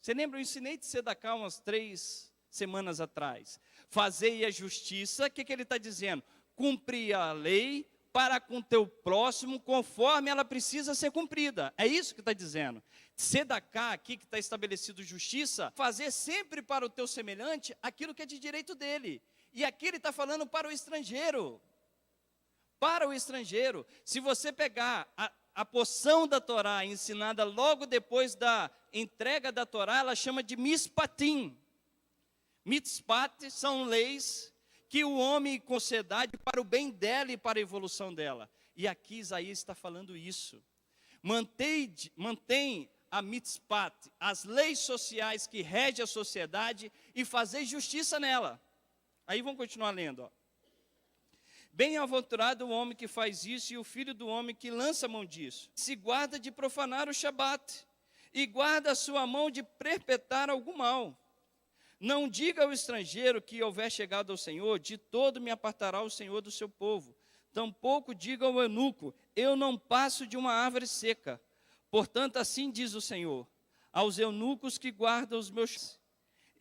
Você lembra, eu ensinei de Sedacá umas 3 semanas atrás. Fazei a justiça, o que ele está dizendo? Cumprir a lei para com teu próximo, conforme ela precisa ser cumprida. É isso que está dizendo. Sedacá, aqui que está estabelecido justiça, fazer sempre para o teu semelhante aquilo que é de direito dele. E aqui ele está falando para o estrangeiro. Para o estrangeiro. Se você pegar a porção da Torá ensinada logo depois da entrega da Torá, ela chama de mispatim. Mitzpat são leis que o homem concede para o bem dela e para a evolução dela. E aqui Isaías está falando isso. Mantém a mitzpat, as leis sociais que regem a sociedade e fazer justiça nela. Aí vamos continuar lendo. Bem-aventurado o homem que faz isso e o filho do homem que lança a mão disso. Se guarda de profanar o Shabat e guarda a sua mão de perpetrar algum mal. Não diga ao estrangeiro que houver chegado ao Senhor, de todo me apartará o Senhor do seu povo. Tampouco diga ao eunuco, eu não passo de uma árvore seca. Portanto, assim diz o Senhor, aos eunucos que guardam os meus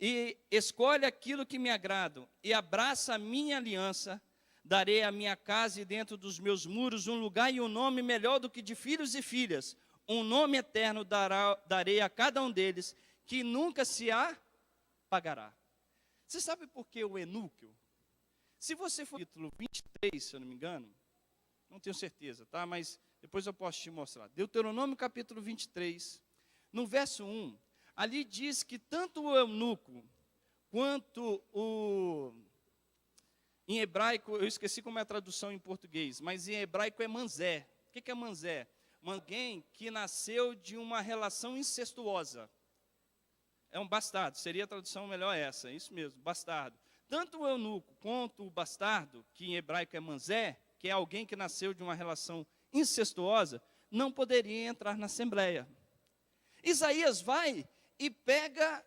e escolhe aquilo que me agrada e abraça a minha aliança, darei à minha casa e dentro dos meus muros um lugar e um nome melhor do que de filhos e filhas. Um nome eterno darei a cada um deles, que nunca se apagará. Você sabe por que o eunuco? Se você for no capítulo 23, se eu não me engano, não tenho certeza, tá? Mas depois eu posso te mostrar. Deuteronômio capítulo 23, no verso 1, ali diz que tanto o eunuco quanto em hebraico, eu esqueci como é a tradução em português, mas em hebraico é manzé. O que é manzé? Alguém que nasceu de uma relação incestuosa. É um bastardo, seria a tradução melhor essa, isso mesmo, bastardo. Tanto o eunuco quanto o bastardo, que em hebraico é manzé, que é alguém que nasceu de uma relação incestuosa, não poderia entrar na assembleia. Isaías vai e pega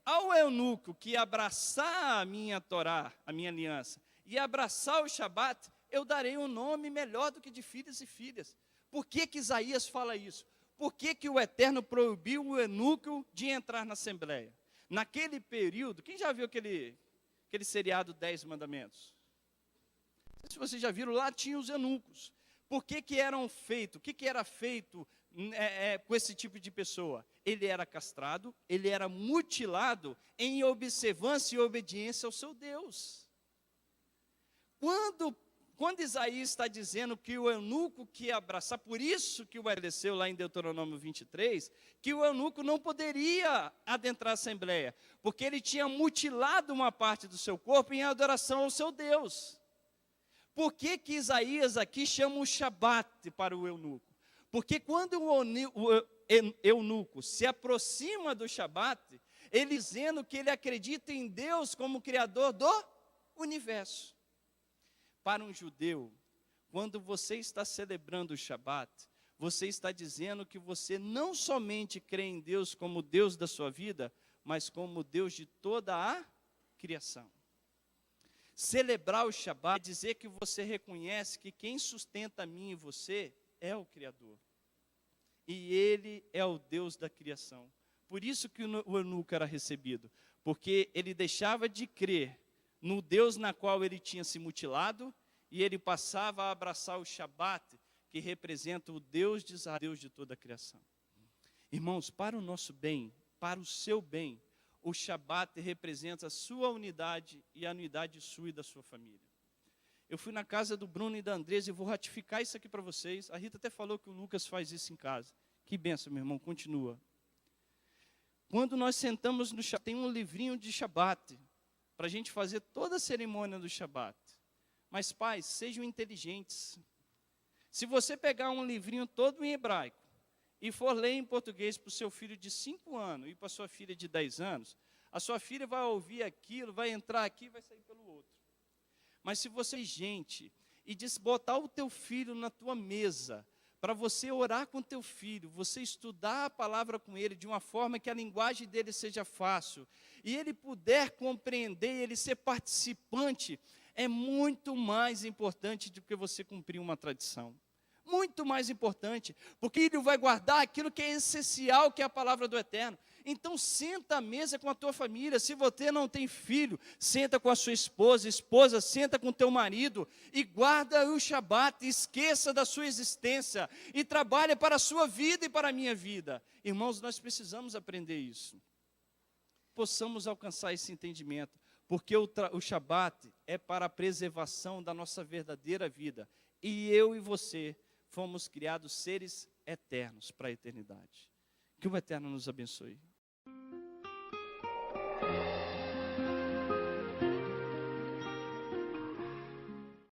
ao eunuco que abraçar a minha Torá, a minha aliança, e abraçar o Shabat, eu darei um nome melhor do que de filhos e filhas. Por que que Isaías fala isso? Por que que o Eterno proibiu o eunuco de entrar na assembleia? Naquele período, quem já viu aquele seriado 10 Mandamentos? Não sei se vocês já viram, lá tinha os eunucos. Por que que eram feitos? O que que era feito com esse tipo de pessoa? Ele era castrado, ele era mutilado em observância e obediência ao seu Deus. Quando Isaías está dizendo que o eunuco que abraçar, por isso que o desceu lá em Deuteronômio 23, que o eunuco não poderia adentrar a assembleia, porque ele tinha mutilado uma parte do seu corpo em adoração ao seu Deus. Por que que Isaías aqui chama o Shabat para o eunuco? Porque quando o eunuco se aproxima do Shabat, ele dizendo que ele acredita em Deus como Criador do universo. Para um judeu, quando você está celebrando o Shabat, você está dizendo que você não somente crê em Deus como Deus da sua vida, mas como Deus de toda a criação. Celebrar o Shabat é dizer que você reconhece que quem sustenta a mim e você é o Criador. E Ele é o Deus da criação. Por isso que o eunuco era recebido, porque ele deixava de crer no Deus na qual ele tinha se mutilado, e ele passava a abraçar o Shabat, que representa o Deus de Israel, Deus de toda a criação. Irmãos, para o nosso bem, para o seu bem, o Shabat representa a sua unidade e a unidade sua e da sua família. Eu fui na casa do Bruno e da Andresa e vou ratificar isso aqui para vocês. A Rita até falou que o Lucas faz isso em casa. Que benção, meu irmão, continua. Quando nós sentamos no Shabat, tem um livrinho de Shabat, para a gente fazer toda a cerimônia do Shabat. Mas pais, sejam inteligentes. Se você pegar um livrinho todo em hebraico, e for ler em português para o seu filho de 5 anos e para a sua filha de 10 anos, a sua filha vai ouvir aquilo, vai entrar aqui e vai sair pelo outro. Mas se você é gente e botar o teu filho na tua mesa, para você orar com o teu filho, você estudar a palavra com ele de uma forma que a linguagem dele seja fácil, e ele puder compreender, ele ser participante, é muito mais importante do que você cumprir uma tradição. Muito mais importante, porque ele vai guardar aquilo que é essencial, que é a palavra do Eterno. Então senta à mesa com a tua família. Se você não tem filho, senta com a sua esposa, senta com o teu marido e guarda o Shabat, esqueça da sua existência e trabalha para a sua vida e para a minha vida. Irmãos, nós precisamos aprender isso. Possamos alcançar esse entendimento, porque o Shabat é para a preservação da nossa verdadeira vida. E eu e você fomos criados seres eternos para a eternidade. Que o Eterno nos abençoe.